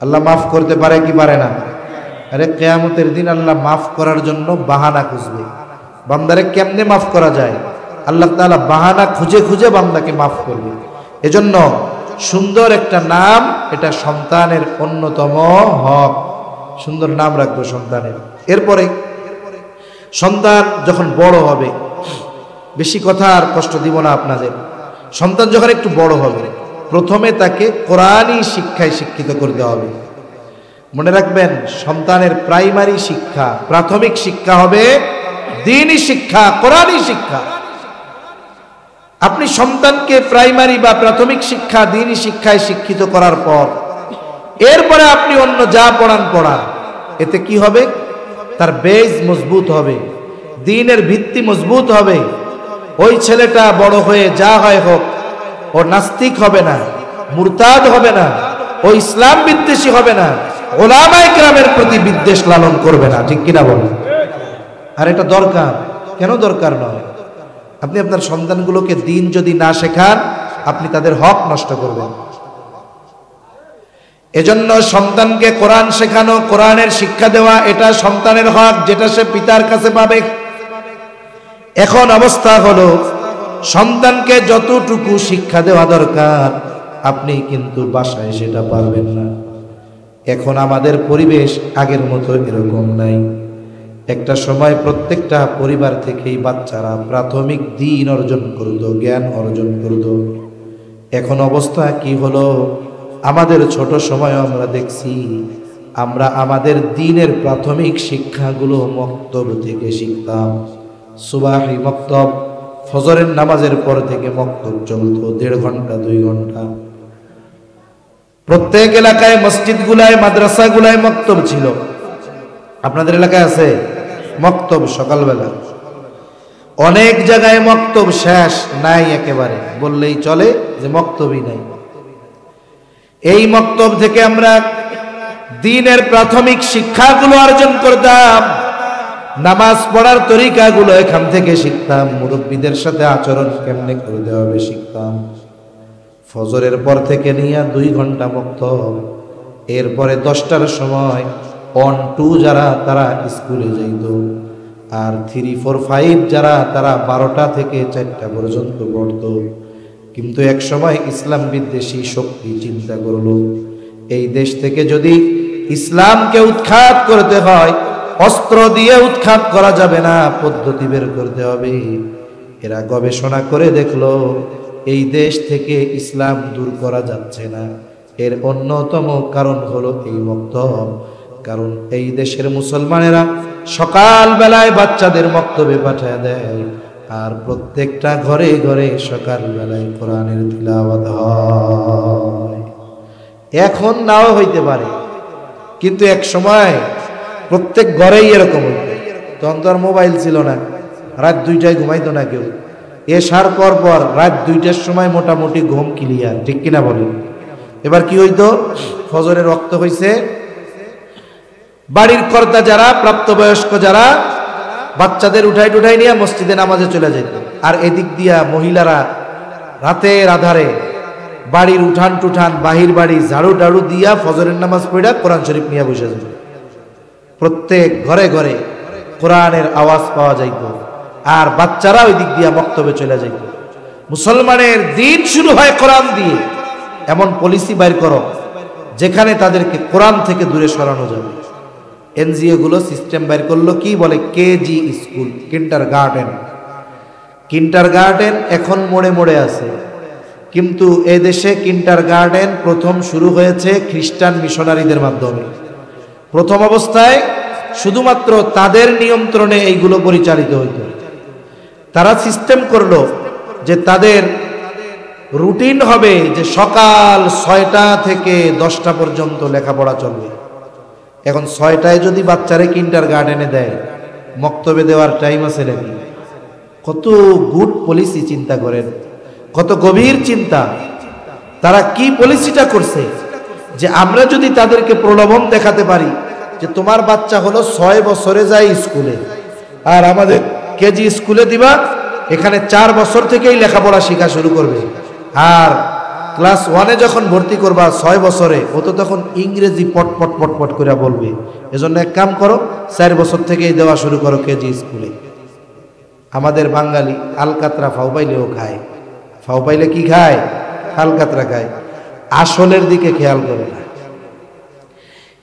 আল্লাহ মাফ করতে পারে কি পারে না? আরে কিয়ামতের দিন আল্লাহ মাফ করার জন্য বাহানা খুঁজবে। বান্দারে কেমনে মাফ করা যায়? আল্লাহ তাআলা বাহানা খুঁজে খুঁজে বান্দাকে মাফ করবে। এজন্য সুন্দর একটা নাম, এটা সন্তানের অন্যতম হক। সুন্দর নাম রাখবো সন্তানের। এরপরে সন্তান যখন বড় হবে, বেশি কথা আর কষ্ট দিব না আপনাদের। সন্তান যখন একটু বড় হবে, প্রথমে তাকে কোরআনী শিক্ষায় শিক্ষিত করতে হবে। মনে রাখবেন, সন্তানের প্রাইমারি শিক্ষা, প্রাথমিক শিক্ষা হবে দ্বীনি শিক্ষা, কোরআনী শিক্ষা। আপনি সন্তানকে প্রাইমারি বা প্রাথমিক শিক্ষা, দ্বীনি শিক্ষায় শিক্ষিত করার পর এরপরে আপনি অন্য যা পড়ান পড়ান। এতে কি হবে? তার বেজ মজবুত হবে, দ্বীনের ভিত্তি মজবুত হবে। ওই ছেলেটা বড় হয়ে যা হয় হোক, ও নাস্তিক হবে না, মুরতাদ হবে না, ও ইসলাম বিদ্বেষী হবে না, উলামায়ে কেরামের প্রতি বিদ্বেষ লালন করবে না। ঠিক কিনা বলেন? আর এটা দরকার। কেন দরকার নয়? আপনি আপনার সন্তানগুলোকে দ্বীন যদি না শেখান, আপনি তাদের হক নষ্ট করবেন। এজন্য সন্তানকে কোরআন শেখানো, কোরআনের শিক্ষা দেওয়া, এটা সন্তানের হক, যেটা সে পিতার কাছে পাবে। এখন অবস্থা হলো সন্তানকে যতটুকু শিক্ষা দেওয়া দরকার আপনি কিন্তু বাসায় সেটা পারবেন না। এখন আমাদের পরিবেশ আগের মতো এরকম নাই। একটা সময় প্রত্যেকটা পরিবার থেকেই বাচ্চারা প্রাথমিক দিন অর্জন করত, জ্ঞান অর্জন করত। এখন অবস্থা কি হলো? আমাদের ছোট সময় আমরা দেখছি আমরা আমাদের দ্বীনের প্রাথমিক শিক্ষাগুলো মক্তব থেকে শিখতাম। সুবাহি মক্তব, ফজরের নামাজের পর থেকে মক্তব চলতো 1.5 ঘন্টা 2 ঘন্টা। প্রত্যেক এলাকায় মসজিদগুলায় মাদ্রাসাগুলায় মক্তব ছিল। আপনাদের এলাকায় আছে মক্তব সকালবেলা? অনেক জায়গায় মক্তব শেষ, নাই একেবারে বললেই চলে যে মক্তবই নাই। এই মক্তব থেকে আমরা দ্বীনের প্রাথমিক শিক্ষাগুলো অর্জন করতাম, নামাজ পড়ার তরিকাগুলো এখান থেকে শিখতাম, মুরব্বীদের সাথে আচরণ কেমনে করতে হবে শিখতাম। ফজরের পর থেকে নিয়ে 2 ঘন্টা মক্তব, এরপরে 10টার সময় 1, 2 যারা তারা স্কুলে যাইত, আর 3, 4, 5 যারা তারা 12টা থেকে 4টা পর্যন্ত পড়ত। কিন্তু এক সময় ইসলাম বিদ্বেষী শক্তি চিন্তা করলো, এই দেশ থেকে যদি ইসলামকে উৎখাত করতে হয় অস্ত্র দিয়ে উৎখাত করা যাবে না, পদ্ধতি বের করতে হবে। এরা গবেষণা করে দেখলো এই দেশ থেকে ইসলাম দূর করা যাচ্ছে না। এর অন্যতম কারণ হলো এই মক্তব। কারণ এই দেশের মুসলমানেরা সকাল বেলায় বাচ্চাদের মক্তবে পাঠিয়ে দেয়, আর প্রত্যেকটা ঘরে ঘরে সকাল বেলায় কোরআনের তিলাওয়াত হয়। এখন নাও হইতে পারে, কিন্তু এক সময় প্রত্যেক ঘরেই এরকম হইত। তখন তো আর মোবাইল ছিল না, রাত 2টায় ঘুমাইতো না কেউ। এশার পর পর রাত 2টার সময় মোটামুটি ঘুম ক্লিয়ার, ঠিক কিনা বলেন? এবার কি হইতো? ফজরের রক্ত হইছে, বাড়ির কর্তা যারা, প্রাপ্তবয়স্ক যারা, বাচ্চাদের উঠাই টুঠাই নিয়ে মসজিদে নামাজে চলে যেত। আর এদিক দিয়া মহিলারা রাতের আধারে বাড়ির উঠান টুঠান, বাহির বাড়ি ঝাড়ু টাড়ু দিয়া ফজরের নামাজ পড়া কোরআন শরীফ নিয়ে বসে যেত। প্রত্যেক ঘরে ঘরে কোরআনের আওয়াজ পাওয়া যাইত, আর বাচ্চারা ওই দিক দিয়া মক্তবে চলে যাইত। মুসলমানের দিন শুরু হয় কোরআন দিয়ে। এমন পলিসি বাইর করো যেখানে তাদেরকে কোরআন থেকে দূরে সরানো যাবে। এনজিও গুলো সিস্টেম বাইর করলো, কি বলে কেজি স্কুল, কিন্ডারগার্টেন এখন মোড়ে মোড়ে আছে। কিন্তু এই দেশে কিন্ডারগার্টেন প্রথম শুরু হয়েছে খ্রিস্টান মিশনারিদের মাধ্যমে। প্রথম অবস্থায় শুধুমাত্র তাদের নিয়ন্ত্রণে এইগুলো পরিচালিত হইত। তারা সিস্টেম করলো যে তাদের রুটিন হবে যে সকাল 6টা থেকে 10টা পর্যন্ত লেখাপড়া চলবে। এখন 6টায় যদি বাচ্চারে কিন্ডারগার্টেনে দেয়, মক্তবে দেওয়ার টাইম আছে নাকি? কত গুড পলিসি চিন্তা করেন, কত গভীর চিন্তা। তারা কি পলিসিটা করছে যে আমরা যদি তাদেরকে প্রলোভন দেখাতে পারি যে তোমার বাচ্চা হলো 6 বছরে যায় স্কুলে, আর আমাদের কেজি স্কুলে দিবা, এখানে 4 বছর থেকেই লেখাপড়া শেখা শুরু করবে, আর ক্লাস 1-এ যখন ভর্তি করবা 6 বছরে, ও তো তখন ইংরেজি পটপট পটপট করে বলবে। এজন্য এক কাম করো, 4 বছর থেকেই দেওয়া শুরু করো কেজি স্কুলে। আমাদের বাঙালি আলকাতরা ফাউ পাইলেও খায়। ফাউ পাইলে কি খায়? আলকাতরা খায়, আসলের দিকে খেয়াল করে না।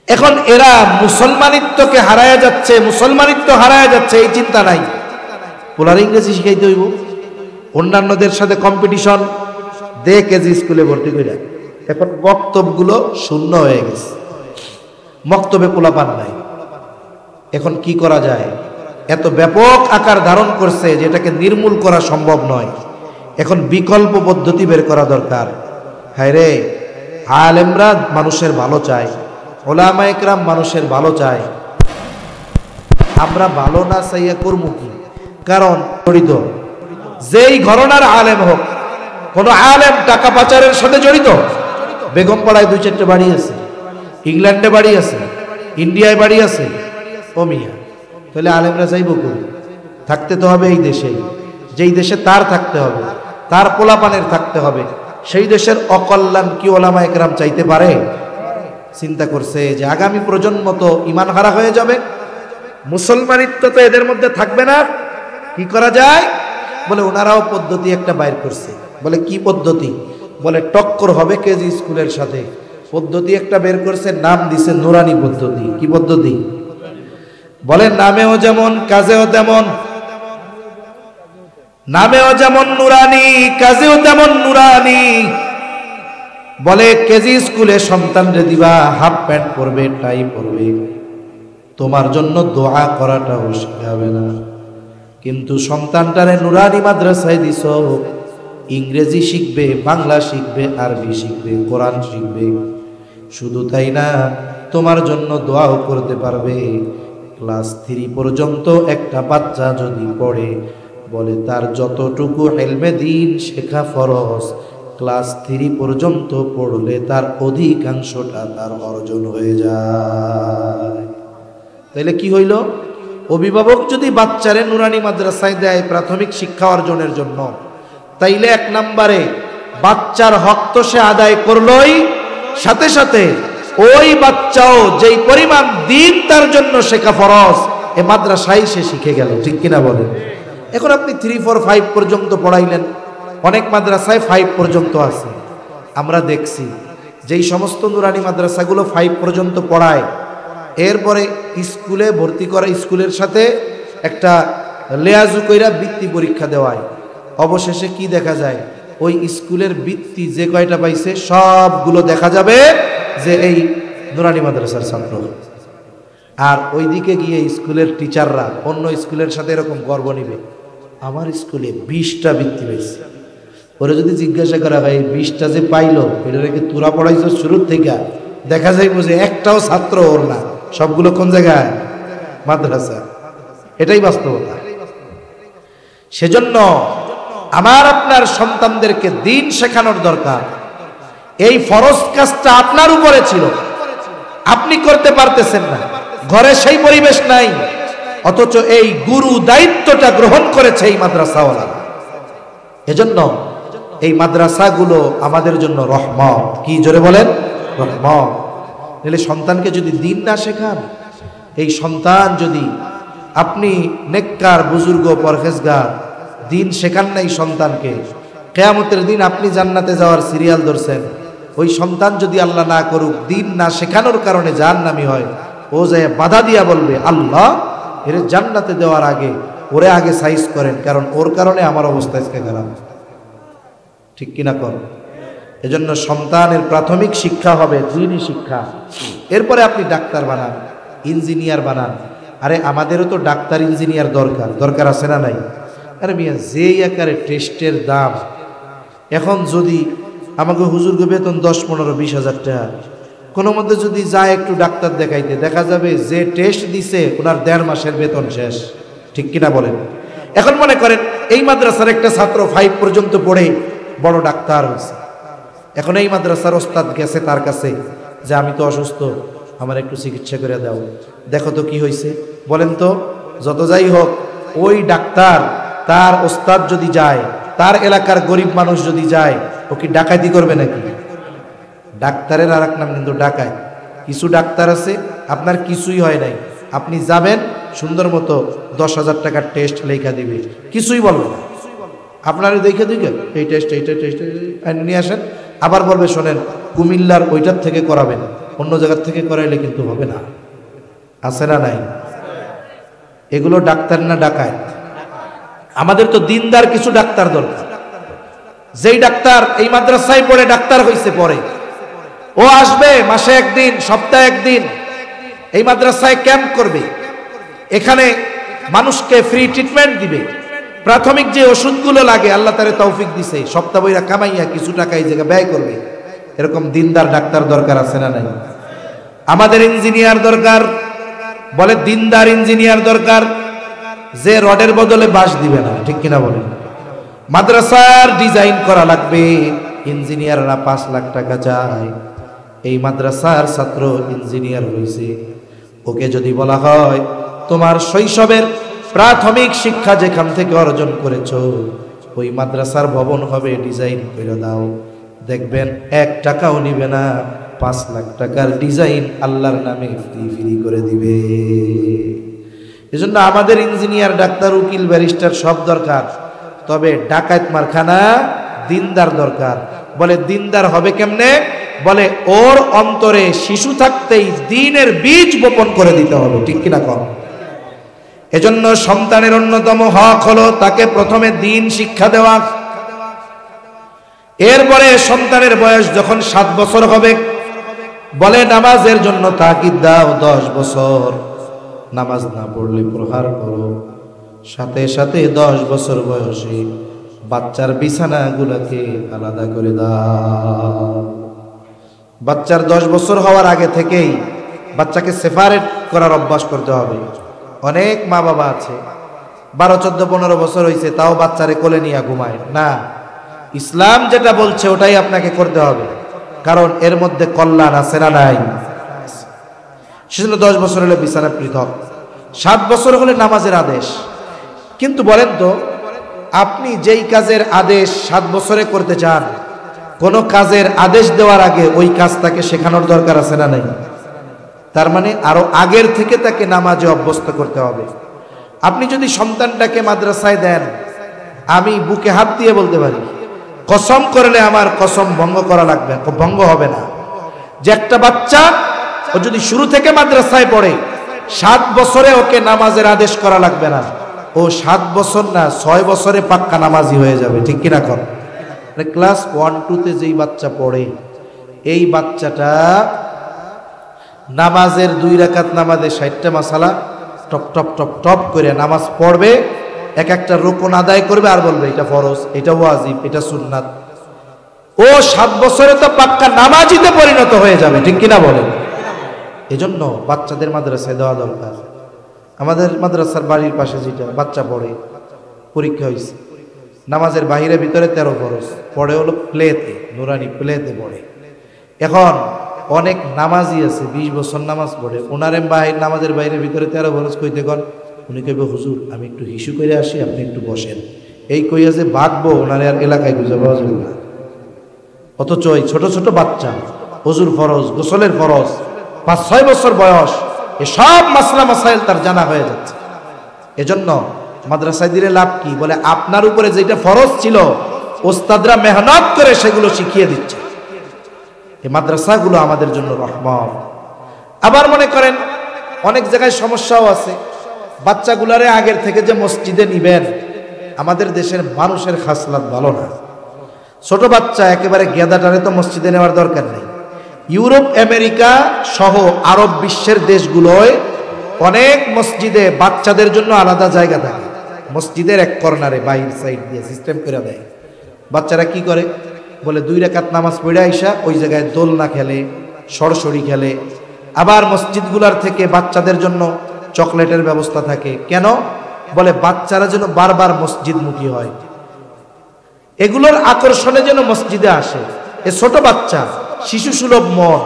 এখন এরা মুসলমানিত্বকে হারায় যাচ্ছে, মুসলমানিত্ব হারায় যাচ্ছে, এই চিন্তা নাই। পোলার ইংরেজি শিখাইতে হইব, অন্যান্যদের সাথে কম্পিটিশন, দে কেজি স্কুলে ভর্তি কইরা। এখন বক্তব্যগুলো শূন্য হয়ে গেছে, মক্তবে পোলাপান নাই। এখন কি করা যায়? এত ব্যাপক আকার ধারণ করছে যে এটাকে নির্মূল করা সম্ভব নয়। এখন বিকল্প পদ্ধতি বের করা দরকার। হায় রে, আলেমরা মানুষের ভালো চায়, ওলামা ইকরাম মানুষের ভালো চায়, আমরা ভালো না চাইয়া করবো কি? কারণ জড়িত যেই ঘরনার আলেম হোক, কোন আলেম টাকা পাচারের সাথে জড়িত। বেগম পাড়ায় 2-4টা বাড়ি আছে, ইংল্যান্ডে বাড়ি আছে, ইন্ডিয়ায় বাড়ি আছে। ও মিয়া, তাহলে আলেমরা যাইব কই? থাকতে তো হবে এই দেশেই, যেই দেশে তার থাকতে হবে, তার পোলাপানের থাকতে হবে। সেই দেশের অকল্যাণ কি ওলামা ইকরাম চাইতে পারে? চিন্তা করছে যে আগামী প্রজন্ম তো ইমান হারা হয়ে যাবে, মুসলমানিত্ব তো এদের মধ্যে থাকবে না। কি করা যায়? বলে ওনারাও পদ্ধতি একটা বাইর করছে। বলে কি পদ্ধতি? বলে টক্কর হবে কেজি স্কুলের সাথে। পদ্ধতি একটা বের করছে, নাম দিছে নুরানি পদ্ধতি। কি পদ্ধতি? বলে নামেও যেমন কাজেও তেমন, নামেও যেমন নুরানি কাজেও তেমন নুরানি। বলে কেজি স্কুলে সন্তানরে দিবা, হাফ প্যান্ট পরবে, টাই পরবে, তোমার জন্য দোয়া করাটাও শেখাবে না। কিন্তু সন্তানটারে নুরানি মাদ্রাসায় দিছ, ইংরেজি শিখবে, বাংলা শিখবে, আরবি শিখবে, কোরআন শিখবে। শুধু তাই না, তোমার জন্য দোয়াও করতে পারবে। ক্লাস 3 পর্যন্ত একটা বাচ্চা যদি পড়ে, বলে তার যতটুকু ইলমে দ্বীন শেখা ফরজ, ক্লাস 3 পর্যন্ত পড়লে তার অধিকাংশটা তার অর্জন হয়ে যায়। তাইলে কি হইল? অভিভাবক যদি বাচ্চারে নুরানি মাদ্রাসায় দেয় প্রাথমিক শিক্ষা অর্জনের জন্য, তাইলে 1 নম্বরে বাচ্চার হক তো সে আদায় করলই, সাথে সাথে ওই বাচ্চাও যেই পরিমাণ দিন তার জন্য শেখা ফরজ, এ মাদ্রাসায় সে শিখে গেল। ঠিক কিনা বলেন? এখন আপনি 3, 4, 5 পর্যন্ত পড়াইলেন, অনেক মাদ্রাসায় 5 পর্যন্ত আছে। আমরা দেখছি যেই সমস্ত নুরানি মাদ্রাসাগুলো 5 পর্যন্ত পড়ায়, এরপরে স্কুলে ভর্তি করা, স্কুলের সাথে একটা লেয়াজু কইরা বৃত্তি পরীক্ষা দেওয়ায় অবশেষে কি দেখা যায়? ওই স্কুলের বৃত্তি যে কয়টা পাইছে সবগুলো দেখা যাবে যে এই নুরানি মাদ্রাসার ছাত্র। আর ওইদিকে গিয়ে স্কুলের টিচাররা অন্য স্কুলের সাথে এরকম গর্ব নিবে, আমার স্কুলে 20টা বৃত্তি পাইছে। ওরা যদি জিজ্ঞাসা করা হয় 20টা যে পাইলো, এটা রেখে তোরা পড়াইছ শুরুর থেকে, দেখা যায় বুঝে একটাও ছাত্র ওর না, সবগুলো কোন জায়গায়? মাদ্রাসা। এটাই বাস্তবতা। সেজন্য আমার আপনার সন্তানদেরকে দিন শেখানোর দরকার। এই ফরজ কাজটা আপনার উপরে ছিল, আপনি করতে পারতেছেন না, ঘরে সেই পরিবেশ নাই, অথচ এই গুরু দায়িত্বটা গ্রহণ করেছে এই মাদ্রাসাওয়ালা। এজন্য এই মাদ্রাসাগুলো আমাদের জন্য রহমত। কি জোরে বলেন? রহমত। তাহলে সন্তানকে যদি দিন না শেখান, এই সন্তান যদি আপনি নেককার বুজুর্গ পরহেজগার দিন শেখান নাই সন্তানকে, কিয়ামতের দিন আপনি জান্নাতে যাওয়ার সিরিয়াল ধরছেন, ওই সন্তান যদি আল্লাহ না করুক দিন না শেখানোর কারণে জাহান্নামী হয়, ও যায় বাধা দিয়া বলবে, আল্লাহ এর জান্নাতে দেওয়ার আগে ওরে আগে সাইজ করেন, কারণ ওর কারণে আমার অবস্থা আজকে খারাপ। ঠিক কিনা কর? এজন্য সন্তানের প্রাথমিক শিক্ষা হবে দিনী শিক্ষা। এরপরে আপনি ডাক্তার বানান, ইঞ্জিনিয়ার বানান। আরে আমাদেরও তো ডাক্তার ইঞ্জিনিয়ার দরকার আছে না নাই? আরে মিয়া, যেই আকারে টেস্টের দাম এখন, যদি আমাকে হুজুরকে বেতন 10, 15, 20 হাজার টাকা, কোনো মধ্যে যদি যায় একটু ডাক্তার দেখাইতে, দেখা যাবে যে টেস্ট দিছে ওনার 1.5 মাসের বেতন শেষ। ঠিক কিনা বলেন? এখন মনে করেন এই মাদ্রাসার একটা ছাত্র 5 পর্যন্ত পড়ে বড় ডাক্তার হয়েছে। এখন এই মাদ্রাসার ওস্তাদ গেছে তার কাছে যে আমি তো অসুস্থ, আমার একটু চিকিৎসা করে দাও, দেখো তো কি হয়েছে। বলেন তো, যত যাই হোক ওই ডাক্তার, তার ওস্তাদ যদি যায়, তার এলাকার গরিব মানুষ যদি যায়, ও কি ডাকাতি করবে নাকি? ডাক্তারের আর এক নাম কিন্তু ডাকাত। কিছু ডাক্তার আছে আপনার কিছুই হয় নাই, আপনি যাবেন সুন্দর মতো 10,000 টাকার টেস্ট লেখা দিবে, কিছুই বলবে না। আপনারা দেখে এই টেস্ট নিয়ে আসেন, আবার বলবে শোনেন কুমিল্লার ওইটার থেকে করাবেন, অন্য জায়গার থেকে করাইলে কিন্তু হবে না। আছে না নাই? এগুলো ডাক্তার না ডাকাত? আমাদের তো দিনদার কিছু ডাক্তার দরকার। যেই ডাক্তার এই মাদ্রাসায় পড়ে ডাক্তার হইছে, পরে ও আসবে মাসে 1 দিন, সপ্তাহে 1 দিন এই মাদ্রাসায় ক্যাম্প করবে, এখানে মানুষকে ফ্রি ট্রিটমেন্ট দিবে, প্রাথমিক যে ওষুধগুলো লাগে আল্লাহ তারে তৌফিক দিছে, সপ্তাহ বইরা কামাইয়া কিছু টাকা এই জায়গায় ব্যয় করবে। এরকম দিনদার ডাক্তার দরকার আছে না নাই? আমাদের ইঞ্জিনিয়ার দরকার, বলে দিনদার ইঞ্জিনিয়ার দরকার, যে রডের বদলে বাঁশ দিবে না। ঠিক কিনা বলেন? মাদ্রাসার ডিজাইন করা লাগবে, ইঞ্জিনিয়াররা 5 লাখ টাকা চায়। এই মাদ্রাসার ছাত্র ইঞ্জিনিয়ার হয়েছে, ওকে যদি বলা হয় তোমার শৈশবের প্রাথমিক শিক্ষা যেখান থেকে অর্জন করেছো ওই মাদ্রাসার ভবন হবে, ডিজাইন করে দাও, দেখবেন 1 টাকাও নিবে না, 5 লাখ টাকার ডিজাইন আল্লাহর নামে ফ্রি করে দিবে। এজন্য আমাদের ইঞ্জিনিয়ার, ডাক্তার, উকিল, ব্যারিস্টার সব দরকার, তবে ডাকাত মারখানা দিনদার দরকার। বলে দিনদার হবে কেমনে? বলে ওর অন্তরে শিশু থাকতেই দ্বীনের বীজ বপন করে দিতে হবে, ঠিক কিনা কম? এজন্য সন্তানের অন্যতম হক হলো তাকে প্রথমে দ্বীন শিক্ষা দেওয়া। এরপরে সন্তানের বয়স যখন 7 বছর হবে, বলে নামাজের জন্য তাকিদ দাও। 10 বছর নামাজ না পড়লে প্রহার করো। সাথে সাথে 10 বছর বয়সে বাচ্চার বিছানাগুলোকে আলাদা করে দাও। বাচ্চার 10 বছর হওয়ার আগে থেকেই বাচ্চাকে সেপারেট করার অভ্যাস করতে হবে। অনেক মা বাবা আছে 12, 14, 15 বছর হয়েছে তাও বাচ্চারে কোলে নিয়ে ঘুমায় না। ইসলাম যেটা বলছে ওটাই আপনাকে করতে হবে, কারণ এর মধ্যে কল্যাণ আছে না নাই? সেজন্য 10 বছর হলে বিছানা পৃথক, 7 বছর হলে নামাজের আদেশ। কিন্তু বলেন তো, আপনি যেই কাজের আদেশ 7 বছরে করতে চান, কোন কাজের আদেশ দেওয়ার আগে ওই কাজটাকে শেখানোর দরকার আছে না নাই? তার মানে আরো আগের থেকে তাকে নামাজে অভ্যস্ত করতে হবে। আপনি যদি সন্তানটাকে মাদ্রাসায় দেন, আমি বুকে হাত দিয়ে বলতে পারি, কসম করলে আমার কসম ভঙ্গ করা লাগবে, ভঙ্গ হবে না, যে একটা বাচ্চা ও যদি শুরু থেকে মাদ্রাসায় পড়ে 7 বছরে ওকে নামাজের আদেশ করা লাগবে না। ও 7 বছর না 6 বছরে পাক্কা নামাজি হয়ে যাবে, ঠিক কিনা কর? ক্লাস 1-2 যেই বাচ্চা পড়ে, এই বাচ্চাটা নামাজের 2 রাকাত নামাজে 60টা মাসালা টপ টপ টপ টপ করে নামাজ পড়বে, এক একটা রুকুন আদায় করবে আর বলবে এটা ফরজ, এটা ওয়াজিব, এটা সুন্নাত। ও 7 বছরে তো পাক্কা নামাজিতে পরিণত হয়ে যাবে, ঠিক কিনা বলেন? এজন্য বাচ্চাদের মাদ্রাসায় দেওয়া দরকার। আমাদের মাদ্রাসার বাড়ির পাশে যেটা বাচ্চা পড়ে, পরীক্ষা হয়েছে, নামাজের বাইরে ভিতরে 13 ফরজ পড়ে হলো প্লেতে, নুরানি প্লেতে পড়ে। এখন অনেক নামাজি আছে 20 বছর নামাজ পড়ে, ওনারে নামাজের বাইরে ভিতরে 13 ফরজ কইতে কন, উনি কইবে হুজুর আমি একটু হিসু করে আসি, আপনি একটু বসেন। এই কইয়া যে বাঁধবো, ওনারে আর এলাকায় গুজে পাওয়া যাবে না। অথচ ওই ছোট ছোট বাচ্চা হুজুর ফরজ, গোসলের ফরজ, 5-6 বছর বয়স, এসব মাসলা মাসাইল তার জানা হয়ে যাচ্ছে। এজন্য মাদ্রাসায় দিলে লাভ কি? বলে আপনার উপরে যেটা ফরজ ছিল ওস্তাদরা মেহনত করে সেগুলো শিখিয়ে দিচ্ছে। এই মাদ্রাসাগুলো আমাদের জন্য রহমত। আবার মনে করেন অনেক জায়গায় সমস্যাও আছে, বাচ্চাগুলারে আগের থেকে যে মসজিদে নিবেন, আমাদের দেশের মানুষের খাসলাত ভালো না। ছোট বাচ্চা একেবারে গেদাটারে তো মসজিদে নেওয়ার দরকার নেই। ইউরোপ, আমেরিকা সহ আরব বিশ্বের দেশগুলোয় অনেক মসজিদে বাচ্চাদের জন্য আলাদা জায়গা থাকে, মসজিদের এক কর্নারে বাইর সাইড দিয়ে সিস্টেম করে দেয়। বাচ্চারা কি করে? বলে 2 রাকাত নামাজ পড়ে আইসা ওই জায়গায় দোলনা খেলে, সরসরি খেলে। আবার মসজিদগুলার থেকে বাচ্চাদের জন্য চকলেটের ব্যবস্থা থাকে। কেন? বলে বাচ্চারা যেন বারবার মসজিদমুখী হয়, এগুলোর আকর্ষণে যেন মসজিদে আসে। এ ছোট বাচ্চা, শিশু সুলভ মন,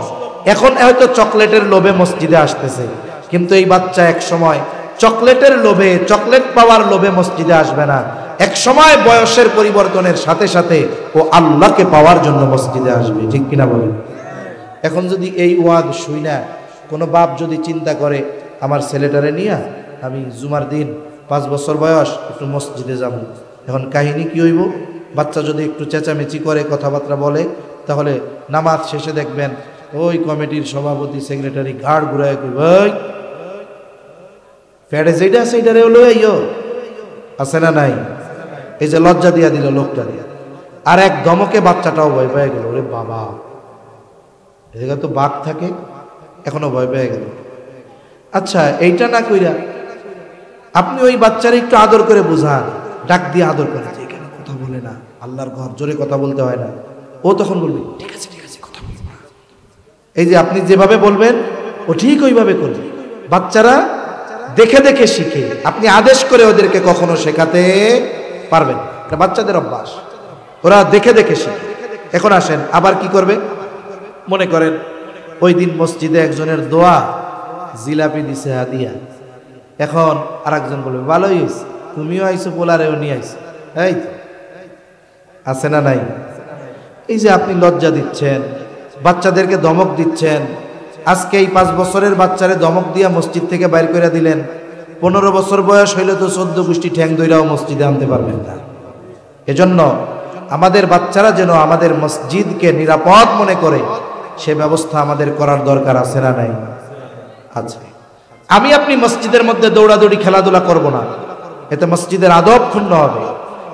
এখন হয়তো চকলেটের লোভে মসজিদে আসতেছে, কিন্তু এই বাচ্চা এক সময় চকলেটের লোভে, চকলেট পাওয়ার লোভে মসজিদে আসবে না। এক সময় বয়সের পরিবর্তনের সাথে সাথে ও আল্লাহকে পাওয়ার জন্য মসজিদে আসবে, ঠিক কিনা বলেন? এখন যদি এই ওয়াজ শুই না কোনো বাপ যদি চিন্তা করে আমার ছেলেটারে নিয়ে আমি জুমার দিন 5 বছর বয়স একটু মসজিদে যাব, এখন কাহিনী কি হইব? বাচ্চা যদি একটু চেঁচামেচি করে, কথাবার্তা বলে, তাহলে নামাজ শেষে দেখবেন ওই কমিটির সভাপতি সেক্রেটারি ঘাড় ঘুরায় কই ফেডে যেটা সেইটারে হলো এইও আছে না নাই? এই যে লজ্জা দিয়া দিল লোকটা, আর এক ধমকে বাচ্চাটাও ভয় পেয়ে গেল। ওরে বাবা, এদিকে তো বাঘ থাকে, এখনো ভয় পেয়ে গেল। আচ্ছা, এইটা না কইরা আপনি ওই বাচ্চারা একটু আদর করে বুঝান, ডাক দিয়ে আদর করে, যে এখানে কথা বলে না, আল্লাহর ঘর, জোরে কথা বলতে হয় না। ও তখন বলবে ঠিক আছে ঠিক আছে, কথা বলবো না। এই যে আপনি যেভাবে বলবেন ও ঠিক ওইভাবে করবে। বাচ্চারা দেখে দেখে শিখে, আপনি আদেশ করে ওদেরকে কখনো শেখাতে পারবেন না। বাচ্চাদের অভ্যাস, ওরা দেখে দেখে শিখে। এখন আসেন আবার কি করবে? মনে করেন ওই দিন মসজিদে একজনের দোয়া, জিলাপি দিছে হাদিয়া। এখন আর একজন বলবে ভালোই হয়েছে, তুমিও আইসো, পোলারেও নিয়ে আইসো। এই আছে না নাই? এই যে আপনি লজ্জা দিচ্ছেন, বাচ্চাদেরকে ধমক দিচ্ছেন। আজকে এই 5 বছরের বাচ্চারে ধমক দিয়া মসজিদ থেকে বাইর করে দিলেন, 15 বছর বয়স হইলে তো 14 গোষ্ঠী ঠ্যাং দইরাও মসজিদে আনতে পারবেন না। এজন্য আমাদের বাচ্চারা যেন আমাদের মসজিদকে নিরাপদ মনে করে সে ব্যবস্থা আমাদের করার দরকার আছে না নাই? আছে। আমি আপনি মসজিদের মধ্যে দৌড়াদৌড়ি খেলাধুলা করব না, এতে মসজিদের আদব ক্ষুণ্ণ হবে।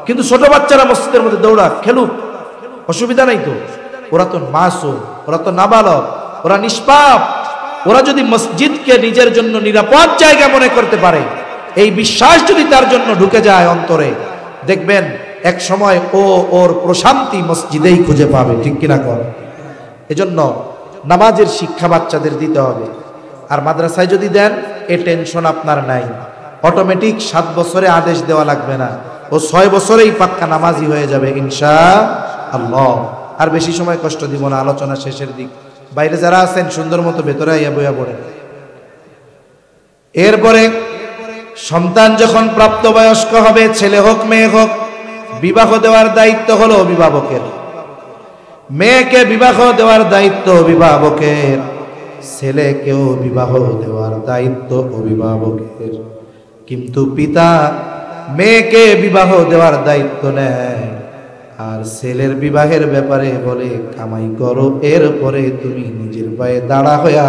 কিন্তু ছোট বাচ্চারা মসজিদের মধ্যে দৌড়া খেলুক, অসুবিধা নাই তো। ওরা তো মাসুম, ওরা তো নাবালক, ওরা নিষ্পাপ। ওরা যদি মসজিদকে নিজের জন্য নিরাপদ জায়গা মনে করতে পারে, এই বিশ্বাস যদি তার জন্য ঢুকে যায় অন্তরে, দেখবেন এক সময় ও ওর প্রশান্তি মসজিদেই খুঁজে পাবে। ঠিক কিনা কর? এজন্য নামাজের শিক্ষা বাচ্চাদের দিতে হবে। আর মাদ্রাসায় যদি দেন, এ টেনশন আপনার নাই। অটোমেটিক 7 বছরে আদেশ দেওয়া লাগবে না, ও 6 বছরেই পাক্কা নামাজি হয়ে যাবে ইনশাআল্লাহ। আর বেশি সময় কষ্ট দিব না, আলোচনা শেষের দিক। বাইরে যারা আছেন সুন্দর মতো ভেতরে আইয়া বইয়া পড়েন। এরপরে সন্তান যখন প্রাপ্তবয়স্ক হবে, ছেলে হোক মেয়ে হোক, বিবাহ দেওয়ার দায়িত্ব হলো অভিভাবকের। মেয়েকে বিবাহ দেওয়ার দায়িত্ব অভিভাবকের, ছেলেকেও বিবাহ দেওয়ার দায়িত্ব অভিভাবকের। কিন্তু পিতা মেয়েকে বিবাহ দেওয়ার দায়িত্ব নেয়, আর ছেলের বিবাহের ব্যাপারে বলে কামাই করো, এরপরে তুমি নিজের পায়ে দাঁড়া হইয়া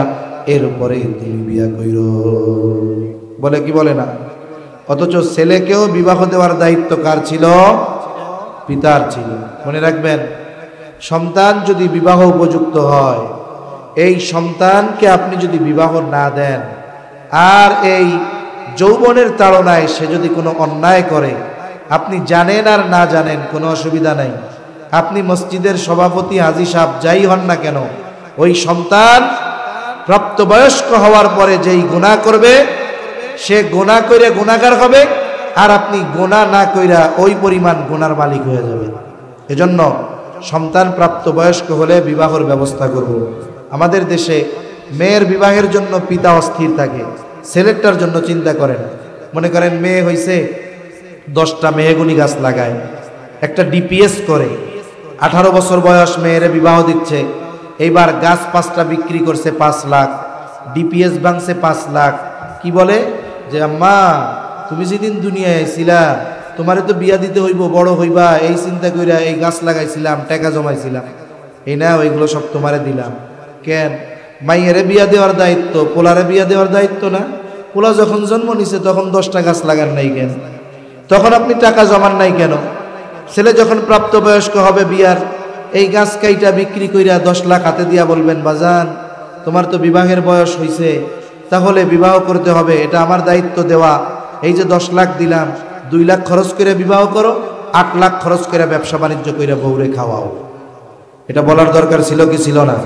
এরপরে তুমি বিয়া কইরো। বলে কি বলে না? অথচ ছেলেকেও বিবাহ দেওয়ার দায়িত্ব কার ছিল? পিতার ছিল। মনে রাখবেন, সন্তান যদি বিবাহ উপযুক্ত হয়, এই সন্তানকে আপনি যদি বিবাহ না দেন, আর এই যৌবনের তাড়নায় সে যদি কোনো অন্যায় করে, আপনি জানেন আর না জানেন কোনো অসুবিধা নাই। আপনি মসজিদের সভাপতি, হাজী সাহেব যাই হন না কেন, ওই সন্তান প্রাপ্তবয়স্ক হওয়ার পরে যেই গুনাহ করবে, সে গুনাহ করে গুনাহগার হবে, আর আপনি গুনাহ না কইরা ওই পরিমাণ গুনার মালিক হয়ে যাবেন। এজন্য সন্তান প্রাপ্তবয়স্ক হলে বিবাহের ব্যবস্থা করব। আমাদের দেশে মেয়ের বিবাহের জন্য পিতা অস্থির থাকে, ছেলেটার জন্য চিন্তা করেন। মনে করেন মেয়ে হইছে, 10টা মেহগুনি গাছ লাগায়, একটা ডিপিএস করে, 18 বছর বয়স মেয়েরে বিবাহ দিচ্ছে। এইবার গাছ 5টা বিক্রি করছে 5 লাখ, ডিপিএস ভাঙছে 5 লাখ। কি বলে যে আম্মা তুমি যেদিন দুনিয়ায় আইছিলা, তোমারে তো বিয়া দিতে হইব, বড় হইবা, এই চিন্তা কইরা এই গাছ লাগাইছিলাম, টাকা জমাইছিলাম, এই না ওইগুলো সব তোমারে দিলাম। কেন? মাইয়েরে বিয়া দেওয়ার দায়িত্ব, পোলারে বিয়া দেওয়ার দায়িত্ব না? পোলা যখন জন্ম নিছে তখন 10টা গাছ লাগান নাই কেন? তখন আপনি টাকা জমান নাই কেন? ছেলে যখন প্রাপ্তবয়স্ক হবে বিয়ার, এই গাছ কাইটা বিক্রি কইরা 10 লাখ হাতে দিয়া বলবেন বাজান তোমার তো বিবাহের বয়স হইছে, তাহলে বিবাহ করতে হবে, এটা আমার দায়িত্ব দেওয়া। এই যে 10 লাখ দিলাম, 2 লাখ খরচ করে বিবাহ করো, 8 লাখ খরচ করে ব্যবসা বাণিজ্য করে বউরে খাওয়াও। এটা বলার দরকার ছিল কি ছিল না?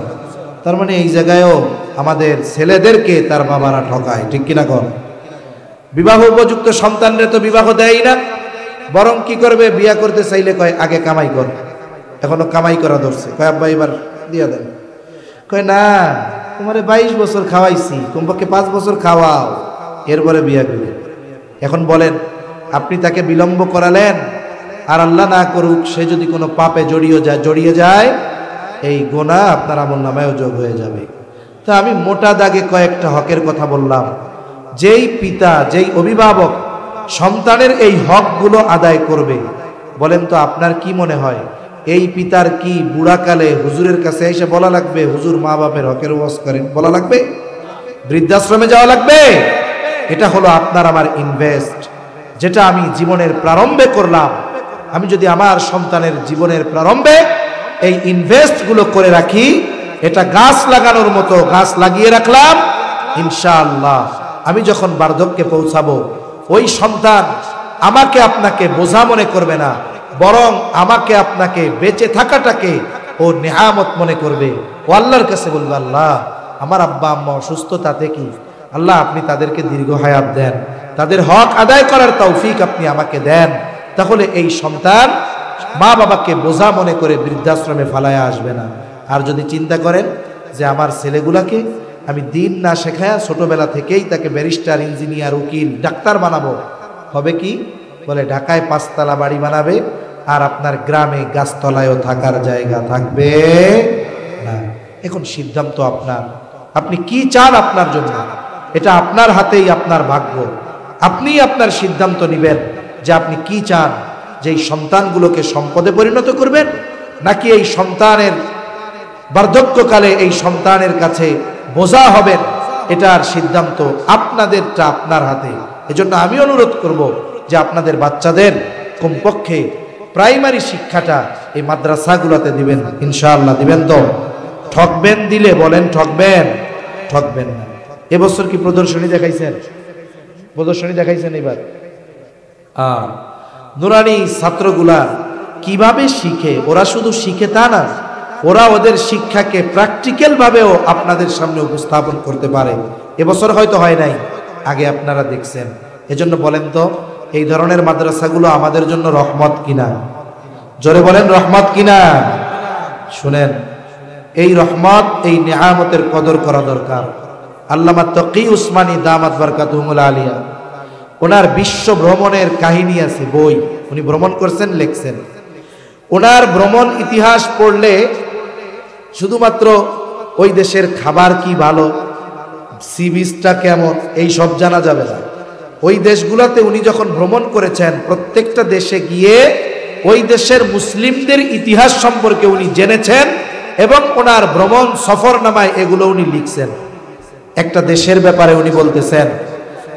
তার মানে এই জায়গায়ও আমাদের ছেলেদেরকে তার বাবারা ঠকায়। ঠিক কিনা কর? বিবাহ উপযুক্ত সন্তানরে তো বিবাহ দেয় না, বরং কি করবে, বিয়া করতে চাইলে কয় আগে কামাই কর। এখনো কামাই করা ধরছে, কয় আব্বা এবার দিয়া দেন। কয় না, তোমারে 22 বছর খাওয়াইছি, কমপক্ষে 5 বছর খাওয়াও, এরপরে বিয়া করবে। এখন বলেন, আপনি তাকে বিলম্ব করালেন, আর আল্লাহ না করুক সে যদি কোনো পাপে জড়িয়ে যায়, এই গুনাহ আপনার আমলনামায়ও যোগ হয়ে যাবে। তা আমি মোটা দাগে কয়েকটা হকের কথা বললাম। যেই পিতা, যেই অভিভাবক সন্তানের এই হকগুলো আদায় করবে, বলেন তো আপনার কি মনে হয়, এই পিতার কি বুড়াকালে হুজুরের কাছে এসে বলা লাগবে হুজুর মা বাপের হকের ওয়াজ করেন? বলা লাগবে? বৃদ্ধাশ্রমে যাওয়া লাগবে? এটা হলো আপনার আমার ইনভেস্ট, যেটা আমি জীবনের প্রারম্ভে করলাম। আমি যদি আমার সন্তানের জীবনের প্রারম্ভে এই ইনভেস্টগুলো করে রাখি, এটা গাছ লাগানোর মতো গাছ লাগিয়ে রাখলাম, ইনশাআল্লাহ আমি যখন বার্ধক্যে পৌঁছাবো, ওই সন্তান আমাকে আপনাকে বোঝা মনে করবে না, বরং আমাকে আপনাকে বেঁচে থাকাটাকে ও নেয়ামত মনে করবে। ও আল্লাহর কাছে বলবে, আল্লাহ আমার আব্বা আম্মা অসুস্থ, তাতে কি, আল্লাহ আপনি তাদেরকে দীর্ঘ হায়াত দেন, তাদের হক আদায় করার তৌফিক আপনি আমাকে দেন। তাহলে এই সন্তান মা বাবাকে বোঝা মনে করে বৃদ্ধাশ্রমে ফালায়া আসবে না। আর যদি চিন্তা করেন যে আমার ছেলেগুলাকে আমি দিন না শেখায়া ছোটবেলা থেকেই তাকে ব্যারিস্টার, ইঞ্জিনিয়ার, উকিল, ডাক্তার বানাবো, হবে কি? বলে ঢাকায় 5 তলা বাড়ি বানাবে, আর আপনার গ্রামে গাছতলায়ও থাকার জায়গা থাকবে না। এখন সিদ্ধান্ত আপনার, আপনি কি চান আপনার জন্য, এটা আপনার হাতেই, আপনার ভাগ্য। আপনি আপনার সিদ্ধান্ত নেবেন যে আপনি কি চান। যে এই সন্তানগুলোকে সম্পদে পরিণত করবেন, নাকি এই সন্তানের বার্ধক্যকালে এই সন্তানের কাছে বোঝা হবেন, এটার সিদ্ধান্ত আপনাদেরটা আপনার হাতে। এজন্য আমি অনুরোধ করব যে আপনাদের বাচ্চাদের কমপক্ষে প্রাইমারি শিক্ষাটা এই মাদ্রাসাগুলোতে দিবেন, ইনশাআল্লাহ দিবেন তো? ঠকবেন দিলে বলেন, ঠকবেন? ঠকবেন না। এবছর কি প্রদর্শনী দেখাইছেন? প্রদর্শনী দেখাইছেন এবার? নুরানি ছাত্রগুলা কিভাবে শিখে, ওরা শুধু শিখে তা না, ওরা ওদের শিক্ষাকে প্র্যাকটিক্যাল ভাবেও আপনাদের সামনে উপস্থাপন করতে পারে। এবছর হয়তো হয় নাই, আগে আপনারা দেখছেন। এজন্য বলেন তো, এই ধরনের মাদ্রাসাগুলো আমাদের জন্য রহমত কিনা? জোরে বলেন, রহমত কিনা? শুনেন, এই রহমত, এই নিয়ামতের কদর করা দরকার। আল্লামা তকি উসমানী দামাত বারকাতুহুল আলিয়া, ওনার বিশ্ব ভ্রমণের কাহিনী আছে, বই উনি ভ্রমণ করছেন, লিখছেন। ওনার ভ্রমণ ইতিহাস পড়লে শুধুমাত্র ওই দেশের খাবার কি ভালো, সি বিচটা কেমন, এই সব জানা যাবে না। ওই দেশগুলোতে উনি যখন ভ্রমণ করেছেন, প্রত্যেকটা দেশে গিয়ে ওই দেশের মুসলিমদের ইতিহাস সম্পর্কে উনি জেনেছেন এবং ওনার ভ্রমণ সফরনামায় এগুলো উনি লিখছেন। একটা দেশের ব্যাপারে উনি বলতেছেন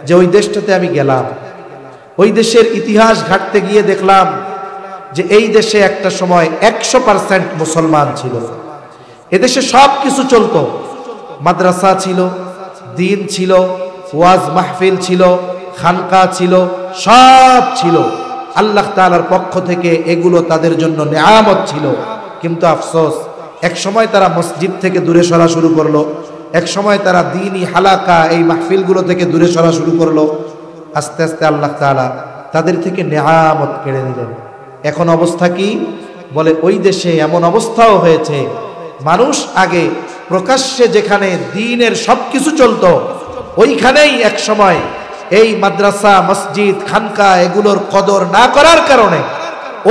যে ওই দেশটাতে আমি গেলাম, ওই দেশের ইতিহাস ঘাঁটতে গিয়ে দেখলাম যে এই দেশে একটা সময় 100% মুসলমান ছিল। এদেশে সব কিছু চলতো, মাদ্রাসা ছিল, দিন ছিল, ওয়াজ মাহফিল ছিল, খানকা ছিল, সব ছিল। আল্লাহ তাআলার পক্ষ থেকে এগুলো তাদের জন্য নিয়ামত ছিল। কিন্তু আফসোস, এক সময় তারা মসজিদ থেকে দূরে সরা শুরু করলো, এক সময় তারা দ্বীনি হালাকা এই মাহফিলগুলো থেকে দূরে সরা শুরু করলো। আস্তে আস্তে আল্লাহ তাআলা তাদের থেকে নিয়ামত কেড়ে নিলেন। এখন অবস্থা কি? বলে ওই দেশে এমন অবস্থাও হয়েছে, মানুষ আগে প্রকাশ্যে যেখানে দ্বীনের সবকিছু চলতো, ওইখানেই এক সময় এই মাদ্রাসা, মসজিদ, খানকা এগুলোর কদর না করার কারণে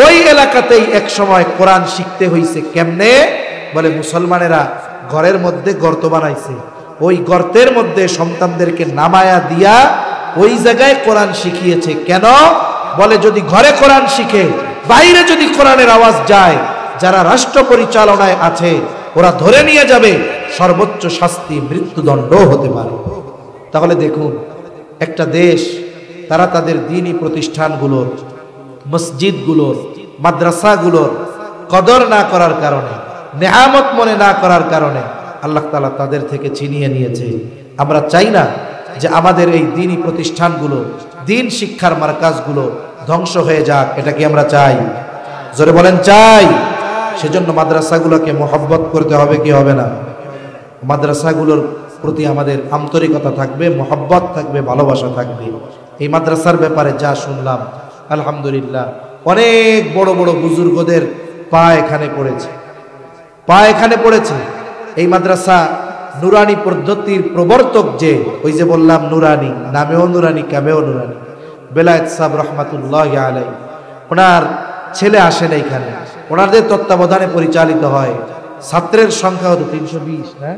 ওই এলাকাতেই এক সময় কোরআন শিখতে হয়েছে। কেমনে? বলে মুসলমানেরা ঘরের মধ্যে গর্ত বানাইছে, ওই গর্তের মধ্যে সন্তানদেরকে নামায়া দিয়া ওই জায়গায় কোরআন শিখিয়েছে। কেন? বলে যদি ঘরে কোরআন শিখে, বাইরে যদি কোরআনের আওয়াজ যায়, যারা রাষ্ট্র পরিচালনায় আছে ওরা ধরে নিয়ে যাবে, সর্বোচ্চ শাস্তি মৃত্যুদণ্ড হতে পারে। তাহলে দেখুন, একটা দেশ তারা তাদের দ্বীনি প্রতিষ্ঠানগুলোর, মসজিদগুলোর, মাদ্রাসাগুলোর কদর না করার কারণে, নেয়ামত মনে না করার কারণে আল্লাহ তাআলা তাদের থেকে ছিনিয়ে নিয়েছে। আমরা চাই না যে আমাদের এই দ্বীনি প্রতিষ্ঠানগুলো, দ্বীন শিক্ষার মার্কাজগুলো ধ্বংস হয়ে যাক। এটা কি আমরা চাই? জোরে বলেন, চাই। সেজন্য মাদ্রাসাগুলোকে মহব্বত করতে হবে, কি হবে না? মাদ্রাসাগুলোর প্রতি আমাদের আন্তরিকতা থাকবে, মহব্বত থাকবে, ভালোবাসা থাকবে। এই মাদ্রাসার ব্যাপারে যা শুনলাম, আলহামদুলিল্লাহ, অনেক বড় বড় বুজুর্গদের পা এখানে পড়েছে, পা এখানে পড়েছে। এই মাদ্রাসা নুরানি পদ্ধতির প্রবর্তক, যে ওই যে বললাম নুরানি, নামেও নুরানি, কামেও নুরানি, বেলায়েত সাহেব রহমাতুল্লাহি আলাইহি, ওনার ছেলে আসেন এইখানে, ওনাদের তত্ত্বাবধানে পরিচালিত হয়। ছাত্রের সংখ্যা হতো 320 না?